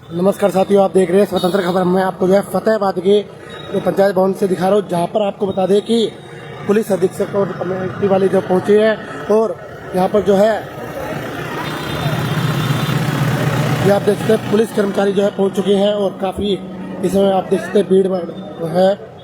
नमस्कार साथियों, आप देख रहे हैं स्वतंत्र खबर। मैं आपको जो है फतेहाबाद के जो पंचायत भवन से दिखा रहा हूँ, जहाँ पर आपको बता दें कि पुलिस अधीक्षक और कमेटी वाले जो पहुँचे हैं और यहाँ पर जो है ये आप देख सकते हैं पुलिस कर्मचारी जो है पहुँच चुके हैं और काफ़ी इस समय आप देख सकते हैं भीड़ है।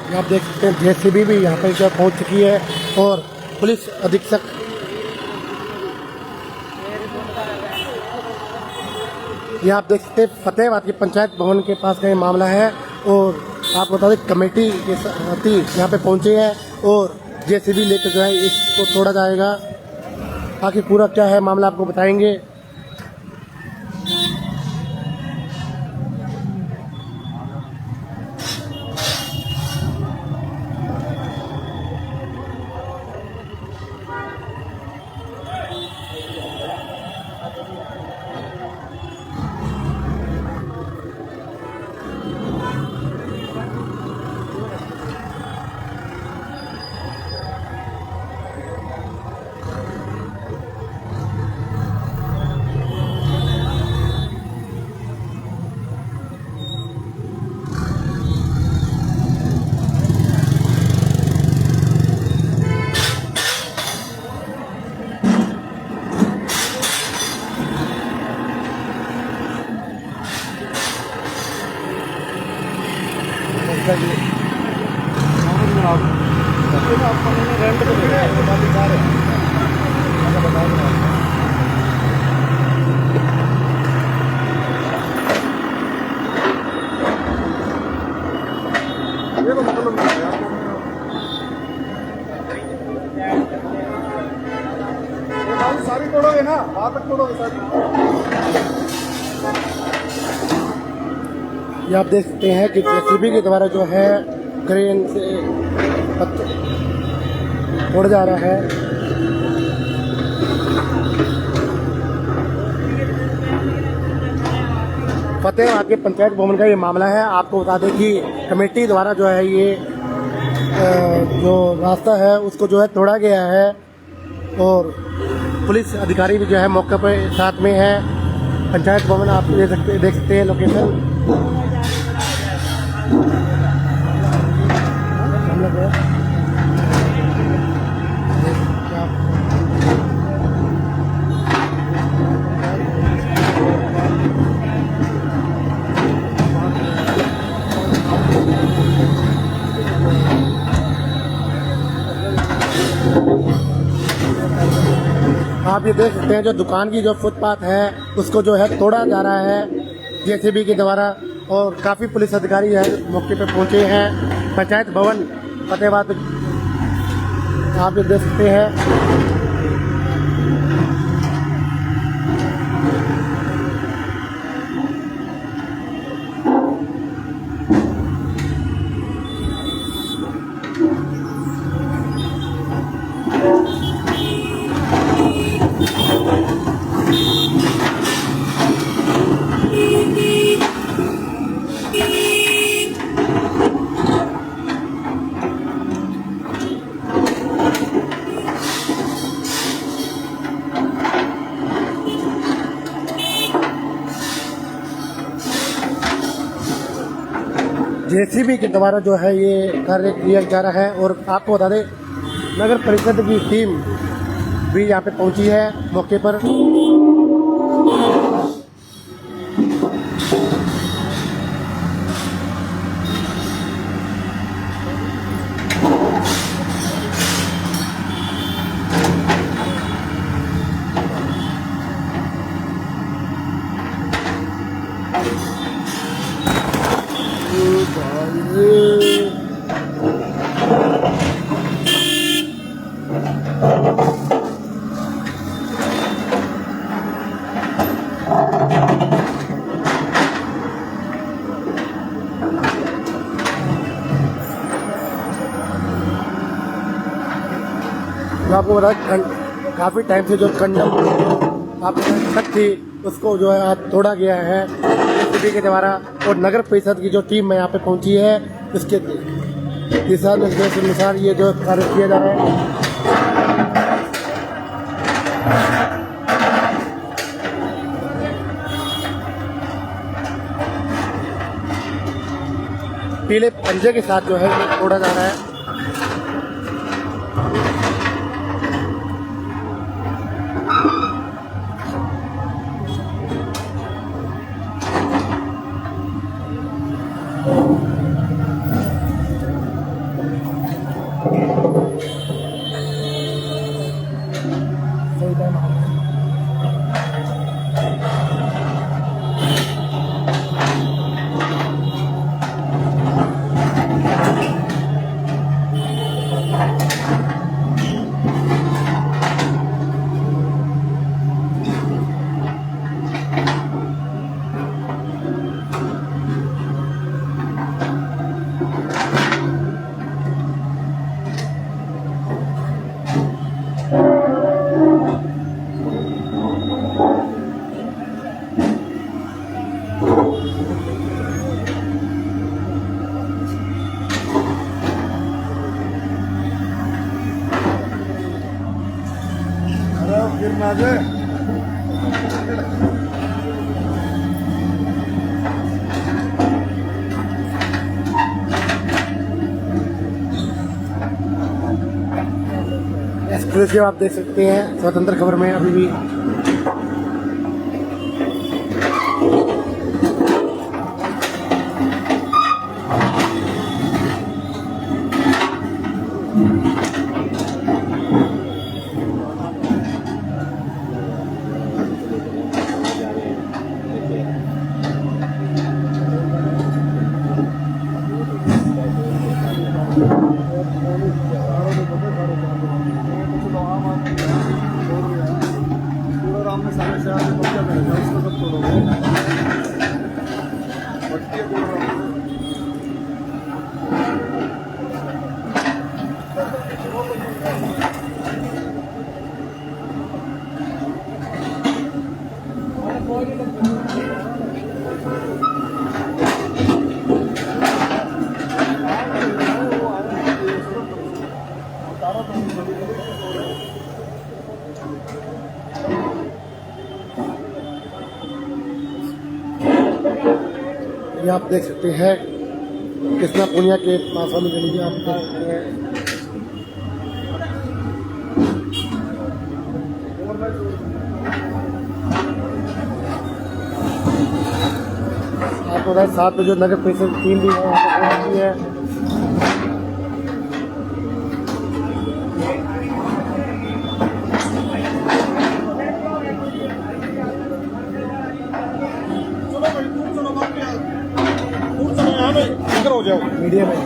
आप देख सकते हैं जेसीबी भी यहाँ पर जो पहुँच चुकी है और पुलिस अधीक्षक ये आप देख सकते हैं फतेहाबाद के पंचायत भवन के पास का ये मामला है और आपको बता दें कमेटी के साथी यहाँ पे पहुँचे हैं और जेसीबी लेकर जो है इसको तोड़ा जाएगा। आखिर पूरा क्या है मामला आपको बताएंगे। सारी तोड़ोगे ना, वहां तक तोड़ोगे सारी। ये आप देख सकते हैं कि जेसीबी के द्वारा जो है क्रेन से पत्थर उड़ जा रहा है। फतेहाबाद के पंचायत भवन का ये मामला है। आपको बता दें कि कमेटी द्वारा जो है ये जो रास्ता है उसको जो है तोड़ा गया है और पुलिस अधिकारी भी जो है मौके पर साथ में है। पंचायत भवन आप देख सकते हैं लोकेशन। आप ये देख सकते हैं जो दुकान की जो फुटपाथ है उसको जो है तोड़ा जा रहा है जेसीबी के द्वारा और काफ़ी पुलिस अधिकारी है मौके पे पहुंचे हैं। पंचायत भवन फतेहाबाद आप ये देख सकते हैं। जेसीबी के द्वारा जो है ये कार्य किया जा रहा है और आपको बता दें नगर परिषद की टीम भी यहाँ पे पहुंची है मौके पर। आपको बता काफ़ी टाइम से जो कंडम आपकी छत थी उसको जो है आज तोड़ा गया है जेसीबी के द्वारा, और नगर परिषद की जो टीम यहाँ पे पहुंची है इसके दिशा निर्देश के अनुसार ये जो कार्य किया जा रहा है। पीले पंजे के साथ जो है ये तोड़ा जा रहा है। सही टाइम अरे फिर ना जाए एक्सक्लूसिव आप देख सकते हैं स्वतंत्र खबर में अभी भी। ये आप देख सकते हैं कृष्णा पुनिया के पास वाली गली आप देख सकते हैं। आपको बता साथ में जो नगर परिषद टीम भी है यहाँ पे पहुंची है। इधर हो जाओ मीडिया में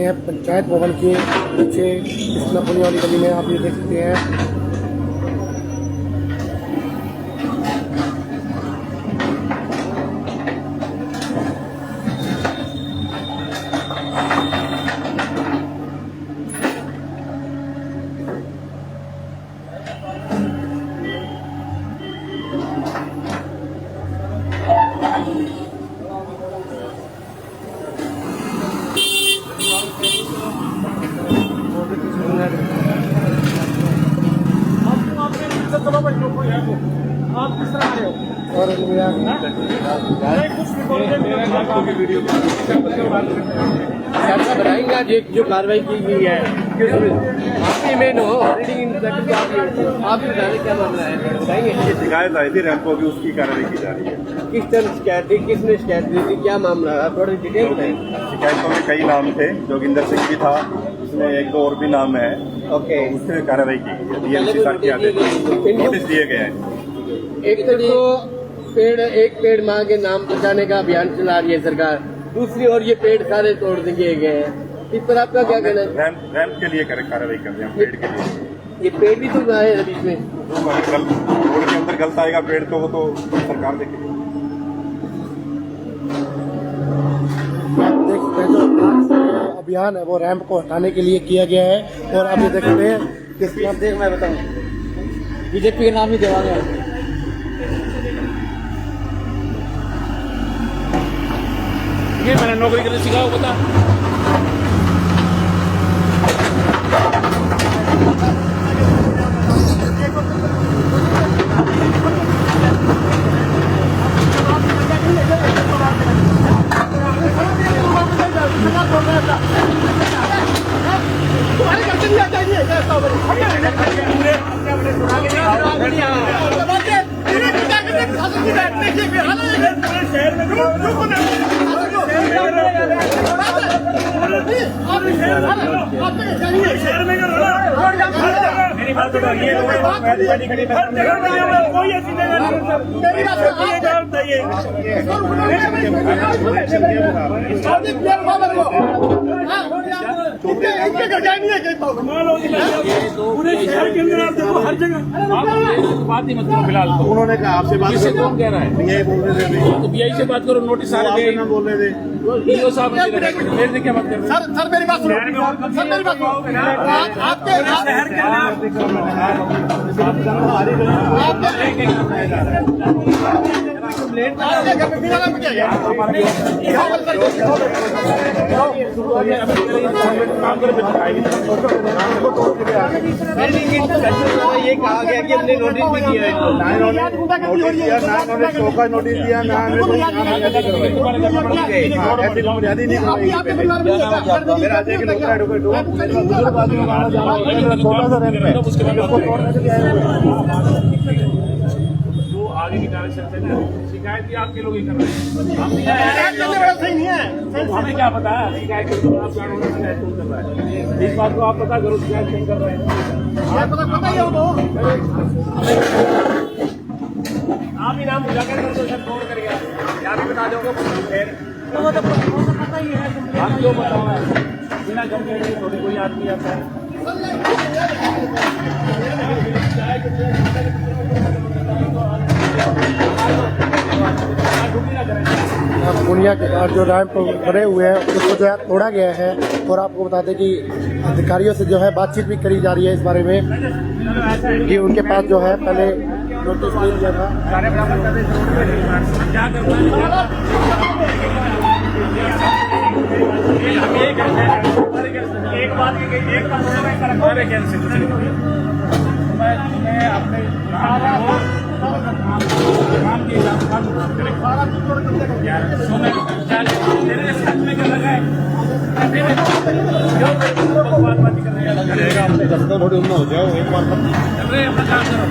सकते हैं पंचायत भवन के पीछे इस नपुनी वाली गली में आप ये देख सकते हैं। आप किस तरह आ रहे हो? और ऐसा बताएंगे आज एक जो कार्रवाई की गई है आपकी मेन हो रीडिंग इंस्पेक्टर आप बताने क्या मामला है बताएंगे। ये शिकायत आई थी रैंप की, उसकी कार्रवाई की जा रही है। किस तरह शिकायत थी, किसने शिकायत दी थी, क्या मामला है, थोड़ी डिटेल बताएं। शिकायतों में कई नाम थे, जोगिंदर सिंह भी था, उसमें एक दो और भी नाम है। ओके, उससे कार्रवाई की गई है। डीएमसी सर के आदेश नोटिस दिए गए हैं। एक तो एक पेड़ माँ के नाम बचाने का अभियान चला रही है सरकार, दूसरी ओर ये पेड़ सारे तोड़ दिए गए हैं, इस पर आपका क्या कहना है? रैंप के लिए कार्रवाई कर रहे हैं, पेड़ के लिए। ये पेड़ भी तो आए हैं बीच में, रोड के अंदर गलत आएगा पेड़ तो वो तो सरकार देखेगी। देख सकते हैं जो अभियान है वो रैंप को हटाने के लिए किया गया है। और आप ये देख सकते हैं किस नाम देख मैं बताऊँ बीजेपी के नाम ही देवांगे। ये मैंने नौकरी करने सिखाओ बता। तुम्हारे घर से नहीं आ जाएंगे शहर में मेरी बात सुनो, ये कोई ऐसी पूरे शहर के अंदर आप देखो हर जगह बात ही मत करो फिलहाल। उन्होंने कहा आपसे बात किससे कौन कह रहा है? यही बोल रहे थे, तो बीआई से बात करो, नोटिस आ रहे ना बोल रहे थे। ईओ साहब मेरे से क्या बात कर रहे हैं? सर मेरी बात सुनो, सर मेरी बात सुनो। आपके शहर के ये कहा गया कि हमने नोटिस भी दिया है, नोटिस दिया ना ऐसी बुनियादी नहीं जो आगे की डायरेक्शन से ना शिकायत भी आपके लोग ही कर रहे हैं। हमें क्या पता है शिकायत आप शिकायत कौन कर रहा है? इस बात को आप पता करो, शिकायत कौन कर रहे हैं। पता ही हो तो आप ही नाम बुझा कर सर फोन करेगा, क्या भी बता दोगे फिर वो तो पता ही है। आप क्यों बताओ बिना कंप्लेंट के थोड़ी कोई आदमी आता है। पुनिया के पास जो रैंप बने हुए हैं उसको जो है तोड़ा गया है। और आपको बता दें कि अधिकारियों से जो है बातचीत भी करी जा रही है इस बारे में कि उनके पास जो है पहले नोटिस दे दिया था। एक बात एक मैं अपने काम के हिसाब थोड़ी हो जाओ एक बार अपना काम करो।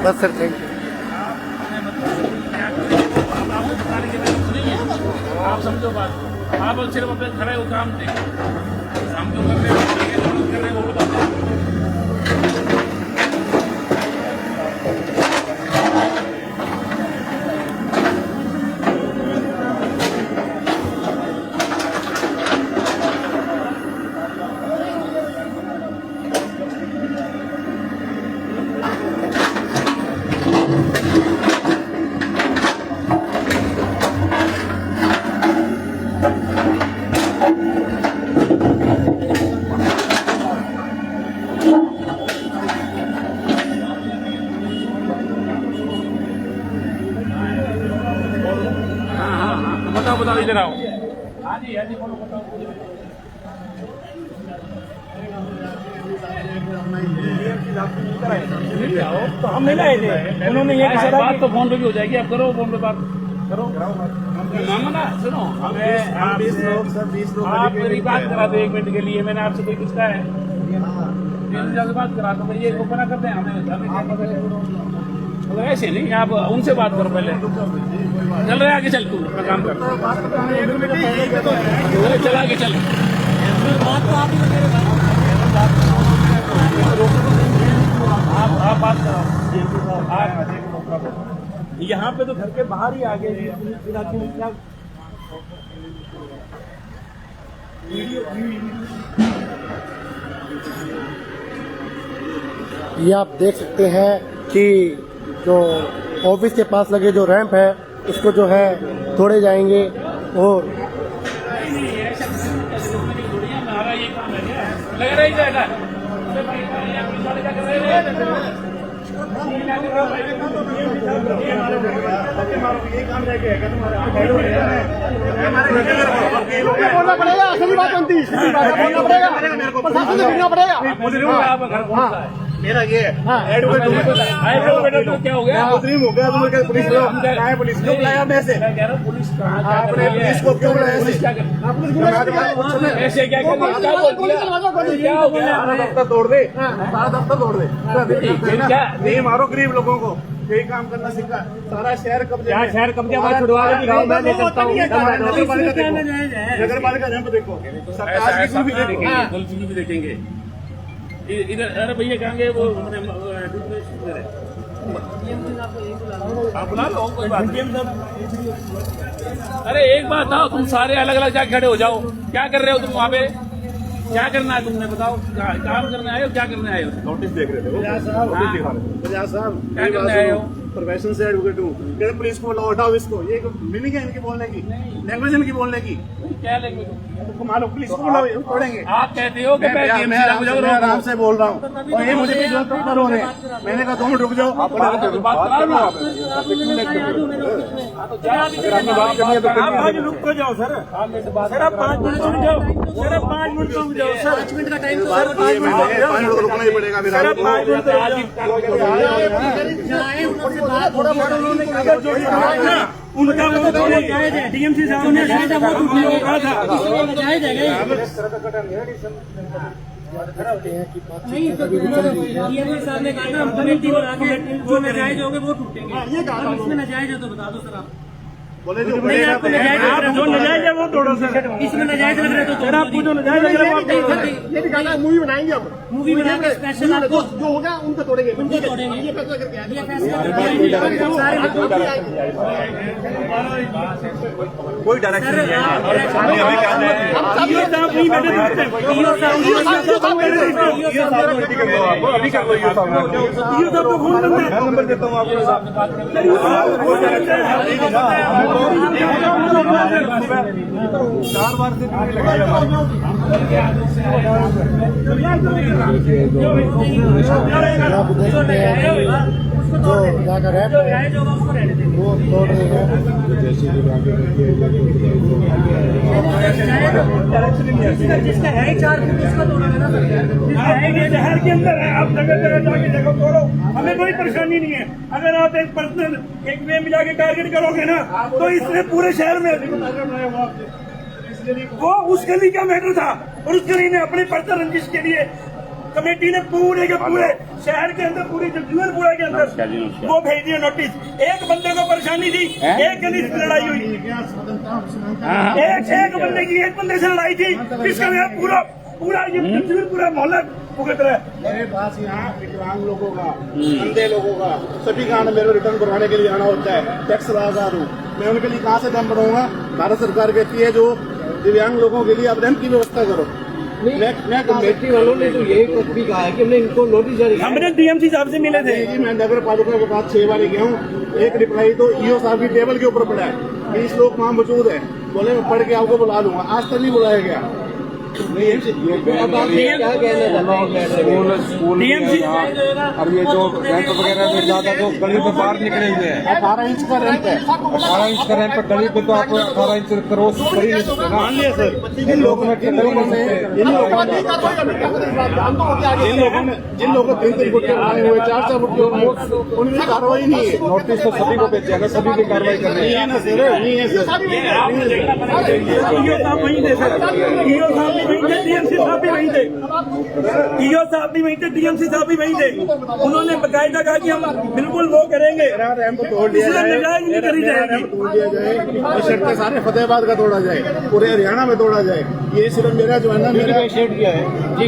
बस सर, थैंक यू। आपको बताने की जरूरत नहीं है, आप समझो बात। आप सिर्फ अपने खड़े हो काम थे, हम जो कर रहे हैं वो बताते हैं। बताओ इधर आओ। हाँ जी बोलो, बताओ। तो हम नहीं लाए थे, उन्होंने ये कहा था बात तो फोन पे भी हो जाएगी, आप करो फोन पे बात करो। मामा ना सुनो, हमें 20 लोग आप मेरी बात करा दो 1 मिनट के लिए। मैंने आपसे कोई कुछ कहा है? जाके बात करा दो, ये ओपन करते हैं हमें। ऐसे नहीं, आप उनसे बात करो पहले। चल रहे आगे, चल तू मैं काम कर चल आगे चल। आप बात करो। यहाँ पे तो घर के बाहर ही आ गए। ये आप देख सकते हैं कि जो ऑफिस के पास लगे जो रैंप है, इसको जो है तोड़े जाएंगे। और हमारा ये काम है क्या? लग रहा ही जाएगा। बोलना पड़ेगा, असली बात बनती है, बोलना पड़ेगा, प्रशासन से मिलना पड़ेगा। आप घर कौन सा है? मेरा ये एडवोकेट तो क्या हो गया? मुजरिम हो गया, पुलिस पुलिस क्यों बुलाया? मैं से मैं कह रहा हूँ पुलिस आपने पुलिस को क्यों बुलाया? पुलिस क्या कर ऐसे क्या कर क्या हो गया? दफ्तर तोड़ दे, सारा दफ्तर तोड़ दे। क्या नहीं मारो गरीब लोगों को, यही काम करना सीखा। सारा शहर कब्जे में। शहर कब्जे वाला छुड़वा के दिखाओ, मैं ले सकता हूँ। नगर पालिका रैंप देखो, सरकार की भी देखो, गलती भी देखेंगे। इधर अरे भैया कहेंगे वो आप बुला लो, कोई बात नहीं। अरे एक बात बताओ, तुम सारे अलग अलग जाके खड़े हो जाओ। क्या कर रहे हो तुम वहाँ पे? क्या करना है तुमने? बताओ, काम करने आए हो? क्या करने आए हो? नोटिस देख रहे थे वो। प्रजा साहब क्या करने आए हो? प्रोफेशन से एडवोकेट हूँ। कहते पुलिस को बुलाओ, हटाओ इसको। ये मीनिंग है इनकी बोलने की, लैंग्वेज इनकी बोलने की। क्या लैंग्वेज? मानो पुलिस को बुलाओ, तोड़ेंगे। आप कहते हो कि मैं आराम से बोल रहा हूँ, और ये मुझे रो रहे हैं। मैंने कहा 2 मिनट रुक जाओ। बात करा लो आप। आप 5 मिनट रुक तो जाओ सर। सर आप 5 मिनट रुक जाओ। सर आप 5 मिनट रुक जाओ। सर 5 मिनट का टाइम तो सर 5 मिनट रुकना ही पड़ेगा। सर 5 मिनट थोड़ा बहुत उन्होंने कागज जो उनका वो डीएमसी साहब ने कहा था, वो कहा था नहीं, डीएमसी साहब ने कहा था हम कमेटी बना के जो नजायज होंगे वो टूटेंगे। इसमें नजायज है तो बता दो सर आप। बोले जो नहीं, आपको नजायज आप जो नजायज है वो तोड़ो सर। इसमें नजायज लग रहा है तो सर आपको जो नजायज लग रहा है वो तोड़ो। ये भी गाना मूवी बनाएंगे हम, मूवी बना के स्पेशल आपको जो होगा उनको तोड़ेंगे, उनको तोड़ेंगे। ये फैसला करके आए। ये फैसला कोई डायरेक्शन नहीं है। ईओ साहब नहीं बैठे सकते। ईओ साहब अभी कर लो। ईओ साहब तो फोन करते हैं। नंबर देता हूँ आपको। 4 बार से ड्यूटी लगाई आप देख सकते हैं जो जाकर रैंप है वो तोड़ रहे हैं। जिसका है 4 फुट उसका तोड़ा है ना सर। शहर के अंदर है, आप जगह जगह जाके देखो, तोड़ो। हमें कोई परेशानी नहीं है। अगर आप एक पर्सनल एक वे मिला के टारगेट करोगे ना, तो इसने पूरे शहर में वो उस गली का मैटर था, और उस गली ने अपनी पर्सनल रंजिश के लिए कमेटी ने पूरे के पूरे शहर के अंदर पूरी जगदीशपुरा के अंदर वो भेज दिया नोटिस। एक बंदे को परेशानी थी, एक गली से लड़ाई हुई, एक बंदे से लड़ाई थी, जिसका पूरा पूरा ये पूरा मोहल्ला भुगत रहा है। मेरे पास यहाँ विकलांग लोगों का, अंधे लोगों का, सभी का मेरे को रिटर्न करवाने के लिए आना होता है। टैक्स बाजार हूँ मैं, उनके लिए कहाँ से दम बढ़ाऊंगा? भारत सरकार कहती है जो दिव्यांग लोगों के लिए आप रैंप की व्यवस्था करो। मैं कमेटी वालों ने तो यही भी कहा है कि हमने इनको नोटिस जारी किया। हमने डीएमसी साहब से मिले थे जी, मैं नगर पालिका के पास 6 बार गया हूँ। एक रिप्लाई तो ईओ साहब की टेबल के ऊपर पड़ा है, 20 लोग वहाँ मौजूद है, बोले मैं पढ़ के आपको बुला लूंगा। आज तक नहीं बुलाया गया। अब आप क्या कहना चाहते हैं? डीएमसी और ये जो रैंप वगैरह में ज्यादा तो गली में बाहर निकले हुए हैं। 18 इंच का रैंप है, 18 इंच का रैंप गली पे तो आप 18 इंच क्रॉस कर ही नहीं सकते ना। मान लिया सर। इन लोगों में जिन लोगों ने 3-3 फुट के बनाए हुए, 4-4 फुट के, उनमें कार्रवाई नहीं है। नोटिस तो सभी को भेजे, अगर सभी की कार्रवाई कर रहे नहीं हैं। है ना सर, नहीं है सर। ईओ साहब वहीं थे सर, ईओ साहब भी वहीं थे, डीएमसी साहब भी वहीं थे, ईओ साहब भी वहीं थे, डीएमसी साहब भी वहीं थे। उन्होंने बकायदा कहा कि हम बिल्कुल वो करेंगे, रैंप तोड़ दिया जाए, नजायज नहीं करी जाएगी। रैंप तोड़ दिया जाए, ये शर्तें सारे फतेहाबाद का तोड़ा जाए, पूरे हरियाणा में तोड़ा जाए। ये सिर्फ मेरा जो है ना, मेरा शेड किया है जी।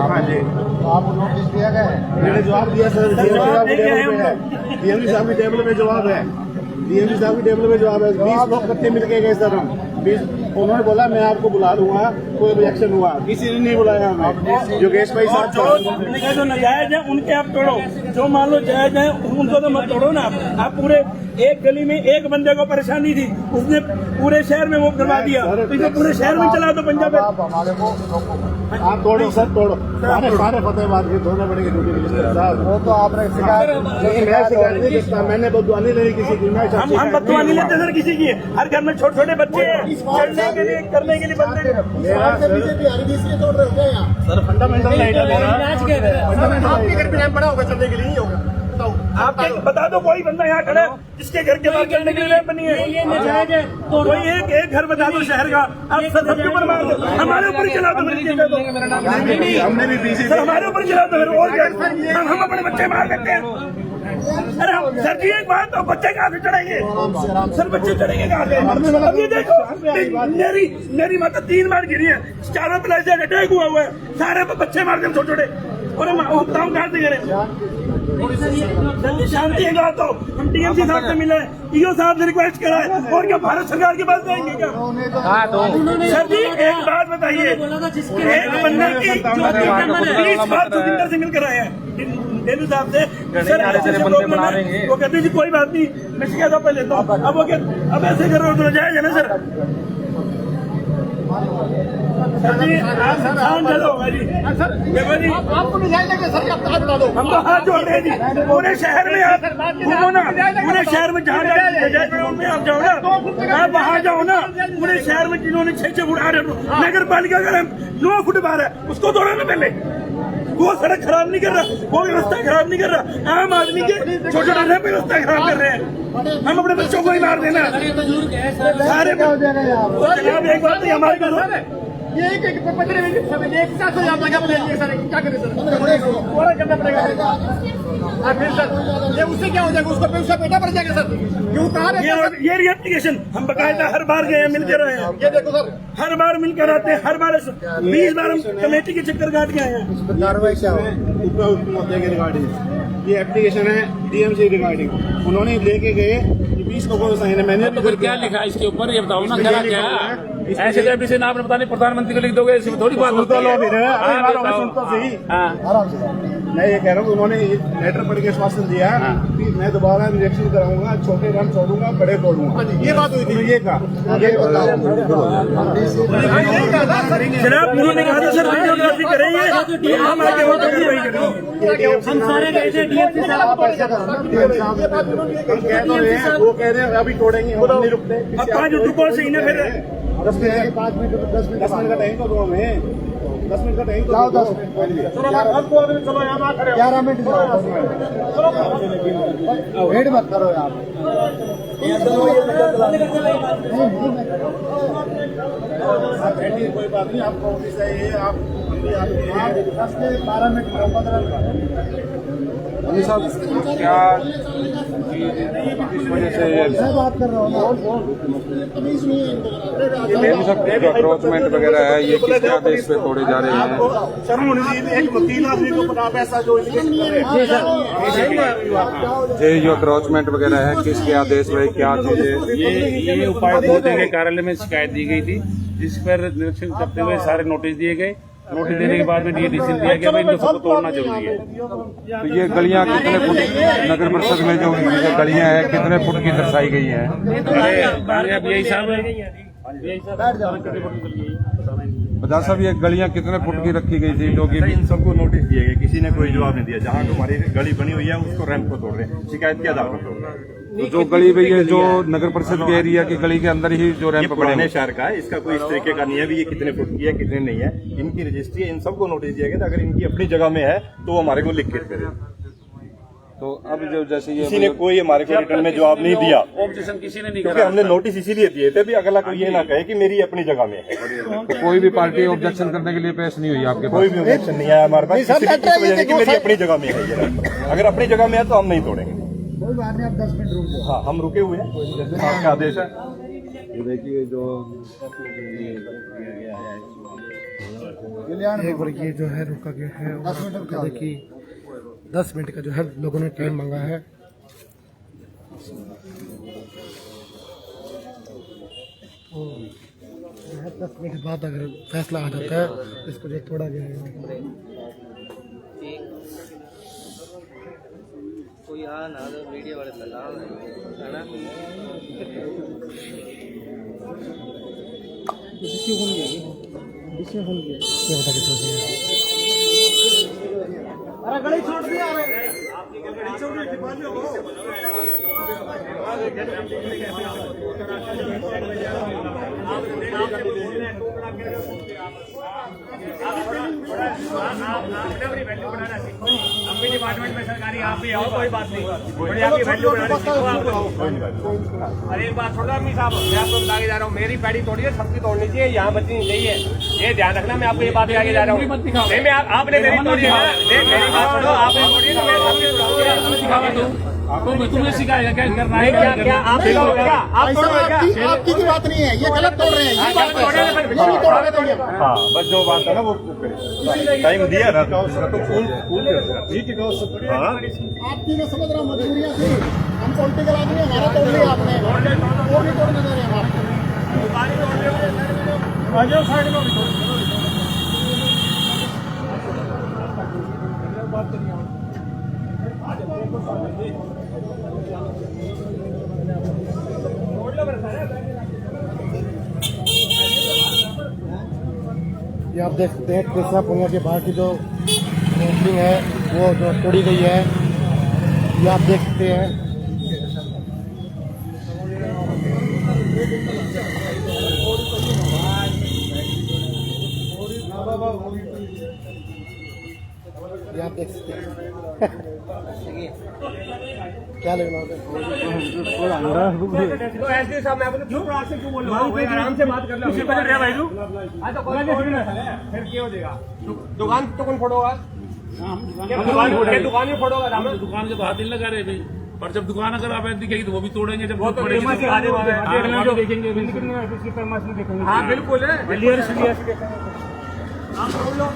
हाँ जी, आपको नोटिस दिया गया है? मैंने जवाब दिया सर, डीएमसी साहब की टेबल पे जवाब है, डीएमसी साहब की टेबल पे जवाब है। 20 लोग इकट्ठे मिल के गए सर, हम 20 उन्होंने बोला मैं आपको बुला लूंगा, कोई रिएक्शन हुआ, किसी ने नहीं बुलाया हमें। योगेश भाई साहब जो नाजायज है उनके आप तोड़ो, जो मान लो जायज है उनको तो मत तोड़ो ना। आप पूरे एक गली में एक बंदे को परेशानी थी, उसने पूरे शहर में वो करवा दिया, तो इसे पूरे शहर में चला दो पंजाब में। आप तोड़ो सर, तोड़ो सारे फतेहाबाद के धोने पड़ेंगे ड्यूटी मिनिस्टर साहब। वो तो आपने शिकायत नहीं करता, मैंने बदुआनी नहीं किसी की। हम बदुआ नहीं लेते सर किसी की। हर घर में छोटे छोटे बच्चे हैं, चढ़ने के लिए करने के लिए बंदे। सर फंडामेंटल राइट है मेरा। आपके घर पे रैंप पड़ा होगा, चलने के लिए नहीं होगा। आप बता दो कोई बंदा यहाँ खड़ा है जिसके घर के बाहर चलने के लिए रैंप नहीं है। ये नजायज है। तो कोई एक घर बता दो शहर का, आप सबके ऊपर मार दो, हमारे ऊपर चला दो। हमने भी पीछे सर हमारे ऊपर चला दो, फिर और क्या? हम अपने बच्चे मार देते हैं। अरे सर जी एक बात, तो बच्चे कहाँ से चढ़ेंगे? सर बच्चे चढ़ेंगे कहाँ से? अब ये देखो, मेरी माता 3 बार गिरी है, चारों तरफ से अटैक हुआ है, सारे बच्चे मार दे छोटे छोटे, और हम काम कहाँ से करें? शांति है बात। तो हम टीएमसी साहब से मिले, ईओ साहब से रिक्वेस्ट करा है, और क्या भारत सरकार के पास जाएंगे क्या? सर जी एक बात बताइए, एक बंदे की 20 बार सुखिंदर सिंह मिलकर आए हैं डेलू साहब से, सर ऐसे प्रॉब्लम है, वो कहते जी कोई बात नहीं मैं शिकायत आप लेता हूँ। अब वो अब ऐसे कर रहे हो तो जाएगा ना सर? जी आपको नहीं जाएगा सर, आप कहाँ बता दो। हम तो हाथ जोड़ रहे हैं जी, पूरे शहर में आप घूमो ना, पूरे शहर में जहाँ में आप जाओ ना, आप वहाँ जाओ ना, पूरे शहर में जिन्होंने 6 फुट आ रहे, नगर पालिका का 9 फुट बाहर है, उसको तोड़ो ना पहले। वो सड़क खराब नहीं कर रहा, वो व्यवस्था खराब नहीं कर रहा, आम आदमी के छोटे छोटे व्यवस्था खराब कर रहे हैं। हम अपने बच्चों को ही मार देना सारे। जनाब एक बात नहीं, हमारे घर ये एक साथ हो जाता है, सर क्या करें सर, थोड़ा करना पड़ेगा। फिर सर ये उससे क्या हो जाएगा, उसको उसका बेटा बढ़ जाएगा सर, क्यों कहा ये एप्लीकेशन हम बकायदा हर बार गए मिलकर रहे हैं। ये देखो सर, हर बार मिलकर आते हैं, हर बार 20 बार हम कमेटी के चक्कर काट के आए हैं। कार्रवाई क्या हो मुद्दे के रिगार्डिंग ये एप्लीकेशन है डीएमसी रिगार्डिंग, उन्होंने लेके गए 20 लोगों को साइन है। मैंने तो फिर क्या लिखा है इसके ऊपर, ये बताओ ना क्या क्या ऐसे तो एप्लीकेशन आपने पता नहीं प्रधानमंत्री को लिख दोगे, इसमें थोड़ी बात होती है। मैं ये कह रहा हूँ उन्होंने लेटर पढ़ के आश्वासन दिया कि मैं दोबारा निरीक्षण कराऊंगा, छोटे रैंप छोड़ूंगा, बड़े तोड़ूंगा। ये बात हुई थी, ये कहा जनाब उन्होंने कहा था सर वीडियोग्राफी करेंगे, हम आगे वो हम सारे गए थे डीएमसी साहब। वो कह रहे हैं अभी तोड़ेंगे, हम नहीं रुकते। अब 5 रुपये से ही ना, फिर 10 मिनट का टाइम तो दो हमें। 10 मिनट का टाइम तो जाओ, दो। 10 मिनट। चलो अब को आदमी चलो यहाँ ना खड़े हो। 11 मिनट जाओ, 10 मिनट वेट मत करो यार। आप बैठिए, कोई बात नहीं, आपका ऑफिस है ये, आप 10 से 12 मिनट 15 अली साहब क्या इस वजह से ये मैं बात कर रहा हूँ। अली साहब जो अप्रोचमेंट वगैरह है ये किस आदेश पे तोड़े जा रहे हैं? आपको शर्म होनी चाहिए, एक वकील आदमी को पता पैसा जो एलिगेशन कर रहे हैं। ये जो अप्रोचमेंट वगैरह है किसके आदेश पे क्या चीजें? ये उपायुक्त महोदय के कार्यालय में शिकायत दी गई थी, जिस पर निरीक्षण करते हुए सारे नोटिस दिए गए। नोटिस देने के बाद में ये डिसीजन दिया गया भाई इनको सबको तोड़ना जरूरी है। तो ये गलियां कितने फुट नगर परिषद में जो ये गलियां हैं कितने फुट की दर्शाई गई हैं? अरे अब यही साहब बता साहब ये गलियां कितने फुट की रखी गई थी जो कि इन सबको नोटिस दिए गए, किसी ने कोई जवाब नहीं दिया। जहाँ हमारी गली बनी हुई है उसको रैंप को तोड़ रहे हैं, शिकायत के आधार पर तोड़ रहे हैं। तो जो गली भई है जो नगर परिषद के एरिया की गली के अंदर ही जो ये रैंप पुराने बने शहर का है, इसका कोई इस तरीके का नहीं है भी ये कितने फुट की है कितने नहीं है। इनकी रजिस्ट्री है, इन सबको नोटिस दिया गया था। अगर इनकी अपनी जगह में है तो वो हमारे को लिख के दे। तो अब जो जैसे ये किसी ने कोई हमारे को रिटर्न में जवाब नहीं दिया, ऑब्जेक्शन किसी ने नहीं क्योंकि करा। हमने नोटिस इसीलिए दिए थे भी अगला कोई ये ना कहे कि मेरी अपनी जगह में है। तो कोई भी पार्टी ऑब्जेक्शन करने के लिए पेश नहीं हुई आपके कोई पास? भी ऑब्जेक्शन नहीं आया हमारे पास, सिर्फ इस वजह से कि मेरी अपनी जगह में है ये। अगर अपनी जगह में है तो हम नहीं तोड़ेंगे। कोई बात नहीं, आप 10 मिनट रुक जाओ। हाँ, हम रुके हुए हैं, जैसे आपका आदेश है। ये देखिए जो एक बार ये जो है रुका गया है। 10 मिनट का देखिए, 10 मिनट का जो है लोगों ने टाइम मांगा है। और जो है 10 मिनट बाद अगर फैसला आ जाता है तो इसको जो थोड़ा गया है। कोई आ ना तो वीडियो वाले सलाम है ना। ये बता के सोचिए। अपने डिपार्टमेंट में सरकारी आप भी आओ, कोई बात नहीं, बड़ी आपकी वैल्यू बढ़ाने सीखो आपको। अरे एक बात छोड़ो अम्मी साहब, मैं आपको बता के जा रहा हूँ, मेरी पैड़ी तोड़ी है, सबकी तोड़नी चाहिए, यहाँ बचनी नहीं चाहिए। ये ध्यान रखना, मैं आपको ये बात आगे जा रहा हूँ। नहीं मैं आपने मेरी तोड़ी है ना, मेरी बात सुनो, आपने तोड़ी है तो मैं सबकी तोड़ूंगा। तुमने सिखाया क्या करना है? क्या आप तोड़ोगे क्या? आप तोड़ोगे क्या? आपकी की बात नहीं है, ये गलत तोड़ रहे हैं। ये बात तोड़ रहे हाँ, बस जो बात है ना वो टाइम दिया ना तो फूल हाँ आपकी मैं समझ रहा हूँ, मजबूरियाँ थी। हम पॉलिटिकल आदमी, हमारा तोड़ लिया आपने, वो भी तोड़ने दे रहे हैं आपको। ये आप देख सकते हैं कृष्णा पुनिया के बाहर की जो रेस्लिंग है वो जो तोड़ी गई है, ये आप देख सकते हैं। ये आप देख सकते हैं। क्या लगना तो ऐसे साहब मैं क्यों आपसे क्यों बोल रहा हूँ? आराम से बात कर लो। भाई फिर क्या हो जाएगा? दुकान तो कौन फोड़ोगा? दुकान में फोड़ोगा? दुकान के बाहर दिन लगा रहे भाई, पर जब दुकान अगर आप दिखेगी तो वो भी तोड़ेंगे। जब वो तो देखेंगे हाँ बिल्कुल है। आप बोल लो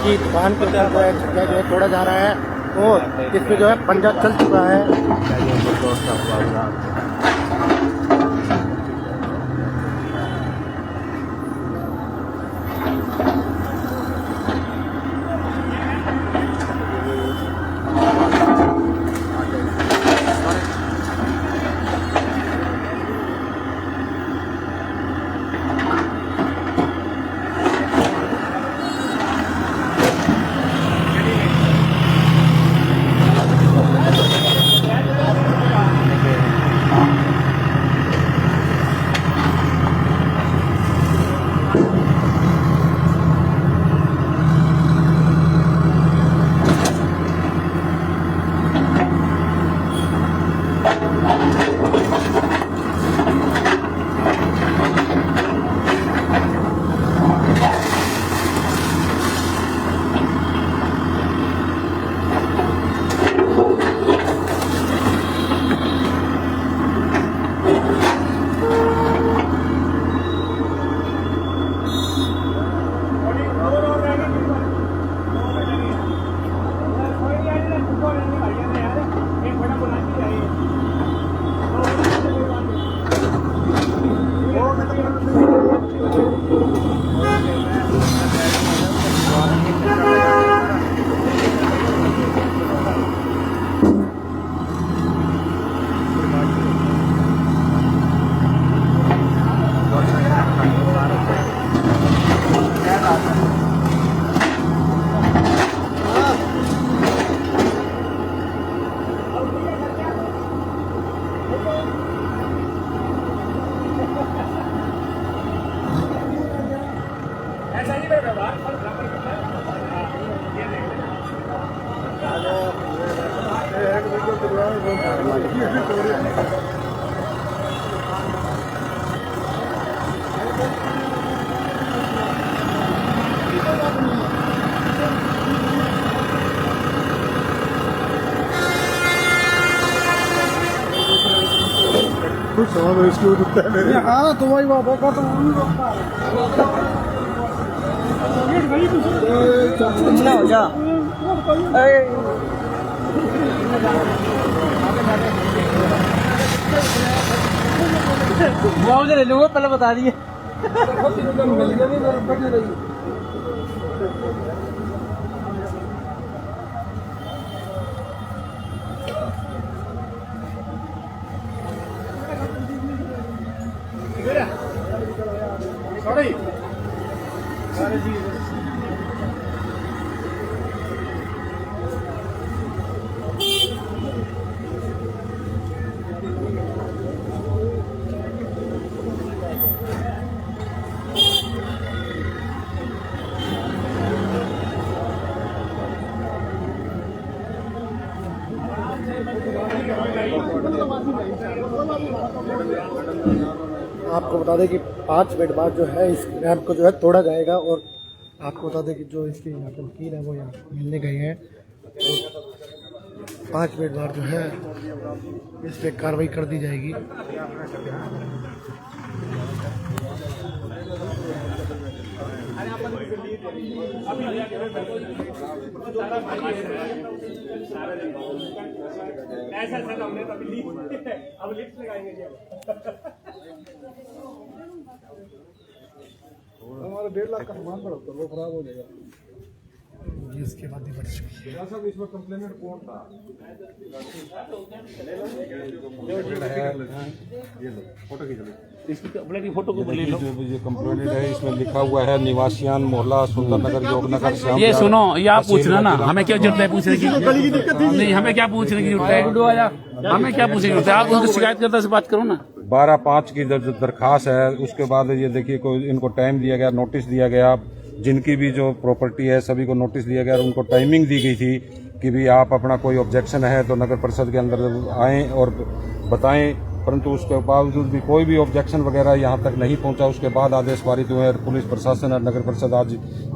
की दुकान के अंदर जो है छज्जा जो है तोड़ा जा रहा है और इसमें जो है पंजा चल चुका है। ऐसा ही व्यवहार पर बराबर करता है। ये देख कुछ समझ इसकी उठता है मेरे। हाँ तो वही बात है का तो हो जा मुआवजा ले लूंगा पहले बता दिए आपको बता दें कि 5 मिनट बाद जो है इस रैंप को जो है तोड़ा जाएगा और आपको बता दें कि जो इसके यहाँ पे वकील है वो यहाँ मिलने गए हैं और 5 मिनट बाद जो है इस पर कार्रवाई कर दी जाएगी। ऐसा सर हमने तो अभी अब लिफ्ट लगाएंगे जी हमारा 1.5 लाख का सामान पड़ा तो वो खराब हो जाएगा। ये इसके बाद ही बढ़ चुकी है। सब इसमें कंप्लेनेंट कौन था? ये लो फोटो खींच लो। इसकी कपड़े की फोटो को ले लो। जो ये कंप्लेंट है इसमें लिखा हुआ है निवासियान मोहल्ला सुंदरनगर योगनगर श्याम। ये सुनो, ये आप पूछना ना, हमें क्या जरूरत है पूछने की? नहीं, हमें क्या पूछने की जरूरत है? हमें क्या पूछने की जरूरत है? आप उनको शिकायतकर्ता से बात करो ना। 12/5 की जो दरखास्त है उसके बाद ये देखिए कोई इनको टाइम दिया गया, नोटिस दिया गया, जिनकी भी जो प्रॉपर्टी है सभी को नोटिस दिया गया और उनको टाइमिंग दी गई थी कि भी आप अपना कोई ऑब्जेक्शन है तो नगर परिषद के अंदर आएं और बताएं, परंतु उसके बावजूद भी कोई भी ऑब्जेक्शन वगैरह यहाँ तक नहीं पहुंचा। उसके बाद आदेश पारित हुए हैं। पुलिस प्रशासन और नगर परिषद आज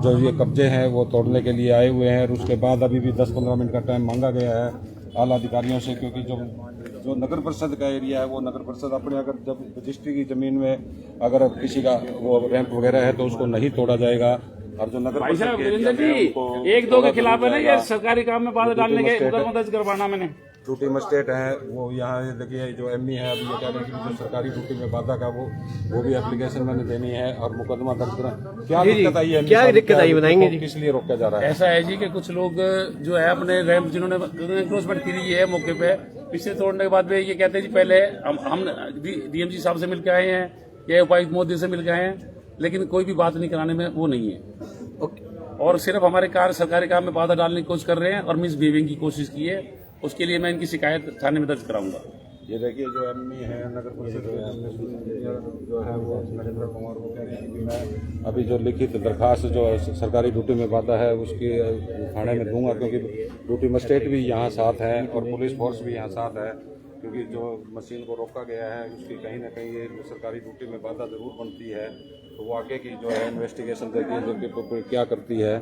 जो ये कब्जे हैं वो तोड़ने के लिए आए हुए हैं और उसके बाद अभी भी 10-15 मिनट का टाइम मांगा गया है आला अधिकारियों से, क्योंकि जो नगर परिषद का एरिया है वो नगर परिषद अपने अगर जब रजिस्ट्री की जमीन में अगर किसी का वो रैंप वगैरह है तो उसको नहीं तोड़ा जाएगा। और जो नगर भाई साहब परिषद वीरेंद्र जी, 1-2 के खिलाफ है ना ये सरकारी काम में बाधा डालने के मुकदमा दर्ज करवाना मैंने। ड्यूटी मजिस्ट्रेट है वो यहाँ देखिए जो एमई है अभी ये कह रहे हैं कि जो सरकारी ड्यूटी में बाधा का वो भी एप्लीकेशन मैंने देनी है और मुकदमा दर्ज करना। क्या दिक्कत आई है? क्या दिक्कत आई बताएंगे जी? किस लिए रोका जा रहा है? ऐसा है जी कि कुछ लोग जो है अपने रैंप जिन्होंने एनक्रोचमेंट की है मौके पे, पीछे तोड़ने के बाद में ये कहते हैं जी पहले हम डीएमजी साहब से मिलकर आए हैं या उपायुक्त मोदी से मिलकर आए हैं, लेकिन कोई भी बात नहीं कराने में वो नहीं है और सिर्फ हमारे सरकारी काम में बाधा डालने की कोशिश कर रहे हैं और मिसबिहेविंग की कोशिश की है। उसके लिए मैं इनकी शिकायत थाने में दर्ज कराऊंगा। ये देखिए जो एमई है नगर परिषद जो है वो नरेंद्र कुमार को कह रहे हैं कि मैं अभी जो लिखित दरखास्त जो सरकारी ड्यूटी में बाधा है उसकी थाने में दूंगा, क्योंकि ड्यूटी मजिस्ट्रेट भी यहाँ साथ है और पुलिस फोर्स भी यहाँ साथ है, क्योंकि जो मशीन को रोका गया है उसकी कहीं ना कहीं ये सरकारी ड्यूटी में बाधा जरूर बनती है। तो वो आगे की जो है इन्वेस्टिगेशन देखिए जो क्या करती है।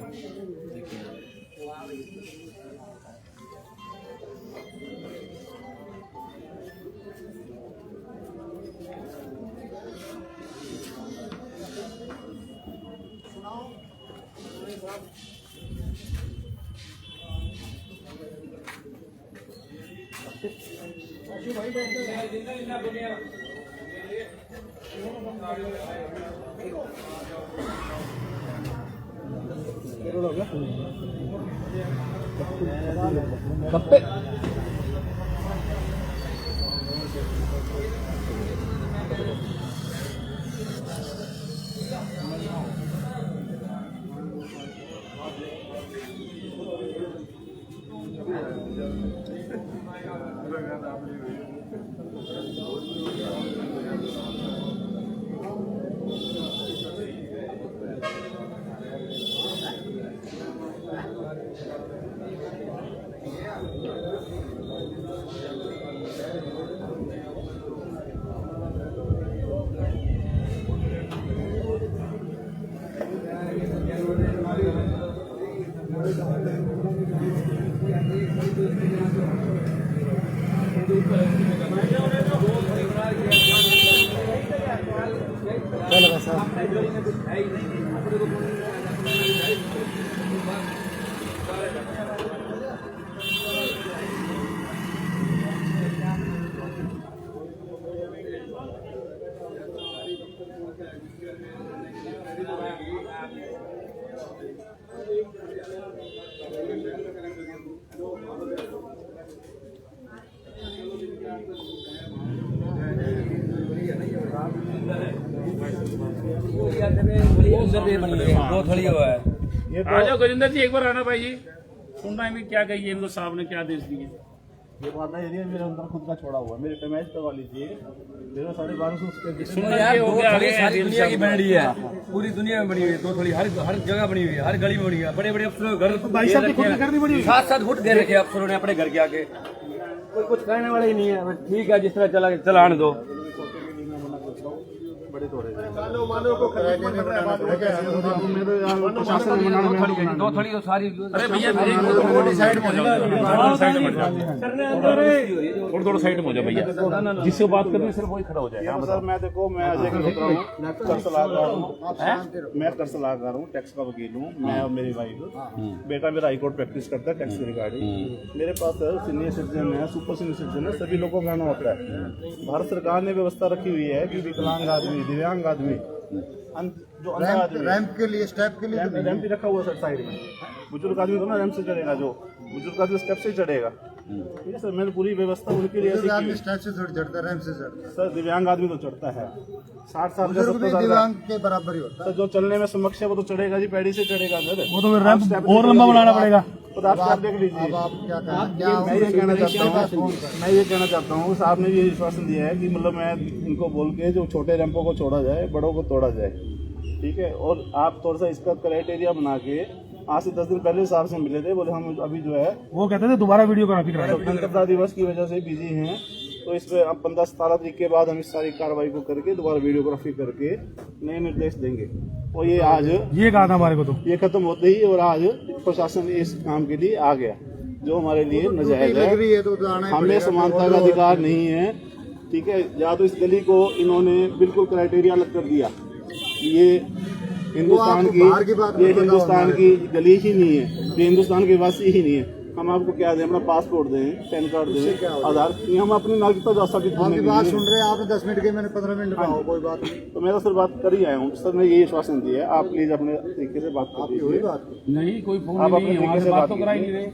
क्या लगा सर? दो थड़ी हुआ है। आ जाओ गजेंद्र जी, एक बार आना भाई जी, सुनना है क्या कही इनको साहब ने, क्या देश दिए। ये वादा एरिया मेरे अंदर खुद का छोड़ा हुआ है, मेरे पैमाइश करवा लीजिए, मेरा 1250 स्क्वायर सुनना ये हो गया आगे सारी दुनिया की बन रही है, पूरी दुनिया में बनी हुई है। दो थड़ी हर जगह बनी हुई है, हर गली में बनी हुई है। बड़े बड़े अफसरों घर भाई साहब की खुद की करनी पड़ी। 7-7 फुट दे रखे अफसरों ने अपने घर के आगे, कोई कुछ कहने वाला ही नहीं है। बस ठीक है, जिस तरह चलाने दो। बड़े तोड़े मानो को खरीद में दो थड़ी तो सारी। अरे भैया साइड में हो जाओ, थोड़ा साइड में हो जाओ भैया, जिससे बात करनी सिर्फ वही खड़ा हो जाएगा। सर मैं देखो, मैं अजय मल्होत्रा हूँ, कर सलाहकार हूँ, मैं कर सलाहकार हूँ, टैक्स का वकील हूँ, मैं और मेरी वाइफ। बेटा मेरा हाई कोर्ट प्रैक्टिस करता है टैक्स के रिगार्डिंग। मेरे पास सर सीनियर सिटीजन है, सुपर सीनियर सिटीजन है, सभी लोगों का आना होता है। भारत सरकार ने व्यवस्था रखी हुई है कि विकलांग आदमी, दिव्यांग आदमी, जो अंधा आदमी, रैंप के लिए, स्टेप के लिए रैंप भी रखा हुआ है सर साइड में। बुजुर्ग आदमी को ना रैंप से चढ़ेगा, जो बुजुर्ग आदमी स्टेप से चढ़ेगा। ठीक है सर, मैंने पूरी व्यवस्था उनके लिए स्टेप से चढ़ता है, रैंप से चढ़ता है सर। दिव्यांग आदमी तो चढ़ता है, 60 साल का दिव्यांग के बराबर ही होता है। जो चलने में समक्ष है वो तो चढ़ेगा जी, पैडी से चढ़ेगा सर। वो तो रैंप और लंबा बनाना पड़ेगा। तो आप देख लीजिए। मैं ये कहना चाहता हूँ, साहब ने ये आश्वासन दिया है कि मतलब मैं इनको बोल के जो छोटे रैंपों को छोड़ा जाए, बड़ों को तोड़ा जाए। ठीक है, और आप थोड़ा सा इसका क्राइटेरिया बना के, आज से 10 दिन पहले साहब से मिले थे, बोले हम अभी जो है वो कहते थे दोबारा वीडियोग्राफी कराएंगे। स्वतंत्रता दिवस की वजह से बिजी हैं, तो इस पे अब 15-17 तारीख के बाद हम इस सारी कार्रवाई को करके दोबारा वीडियोग्राफी करके नए निर्देश देंगे। और ये आज ये कहा था हमारे को, तो ये खत्म होते ही और आज प्रशासन इस काम के लिए आ गया, जो हमारे लिए नाजायज है। हमें समानता का अधिकार नहीं है। ठीक है, या तो इस गली को इन्होंने बिल्कुल क्राइटेरिया अलग कर दिया, ये हिंदुस्तान की, ये हिंदुस्तान की गली ही नहीं है, ये हिंदुस्तान के वासी ही नहीं है। हम आपको क्या दें, अपना पासपोर्ट दें, पैन कार्ड दें, आधार, हम अपनी नागरिकता जा सकते। आपकी बात सुन रहे हैं, आपने 10 मिनट के, मैंने 15 मिनट का, कोई बात नहीं। तो मेरा सर बात कर ही आया हूँ सर, मैं यही आश्वासन दिया है, आप प्लीज अपने तरीके से बात कर लीजिए। नहीं, कोई फोन आप अपने तरीके से बात तो करा ही नहीं रहे।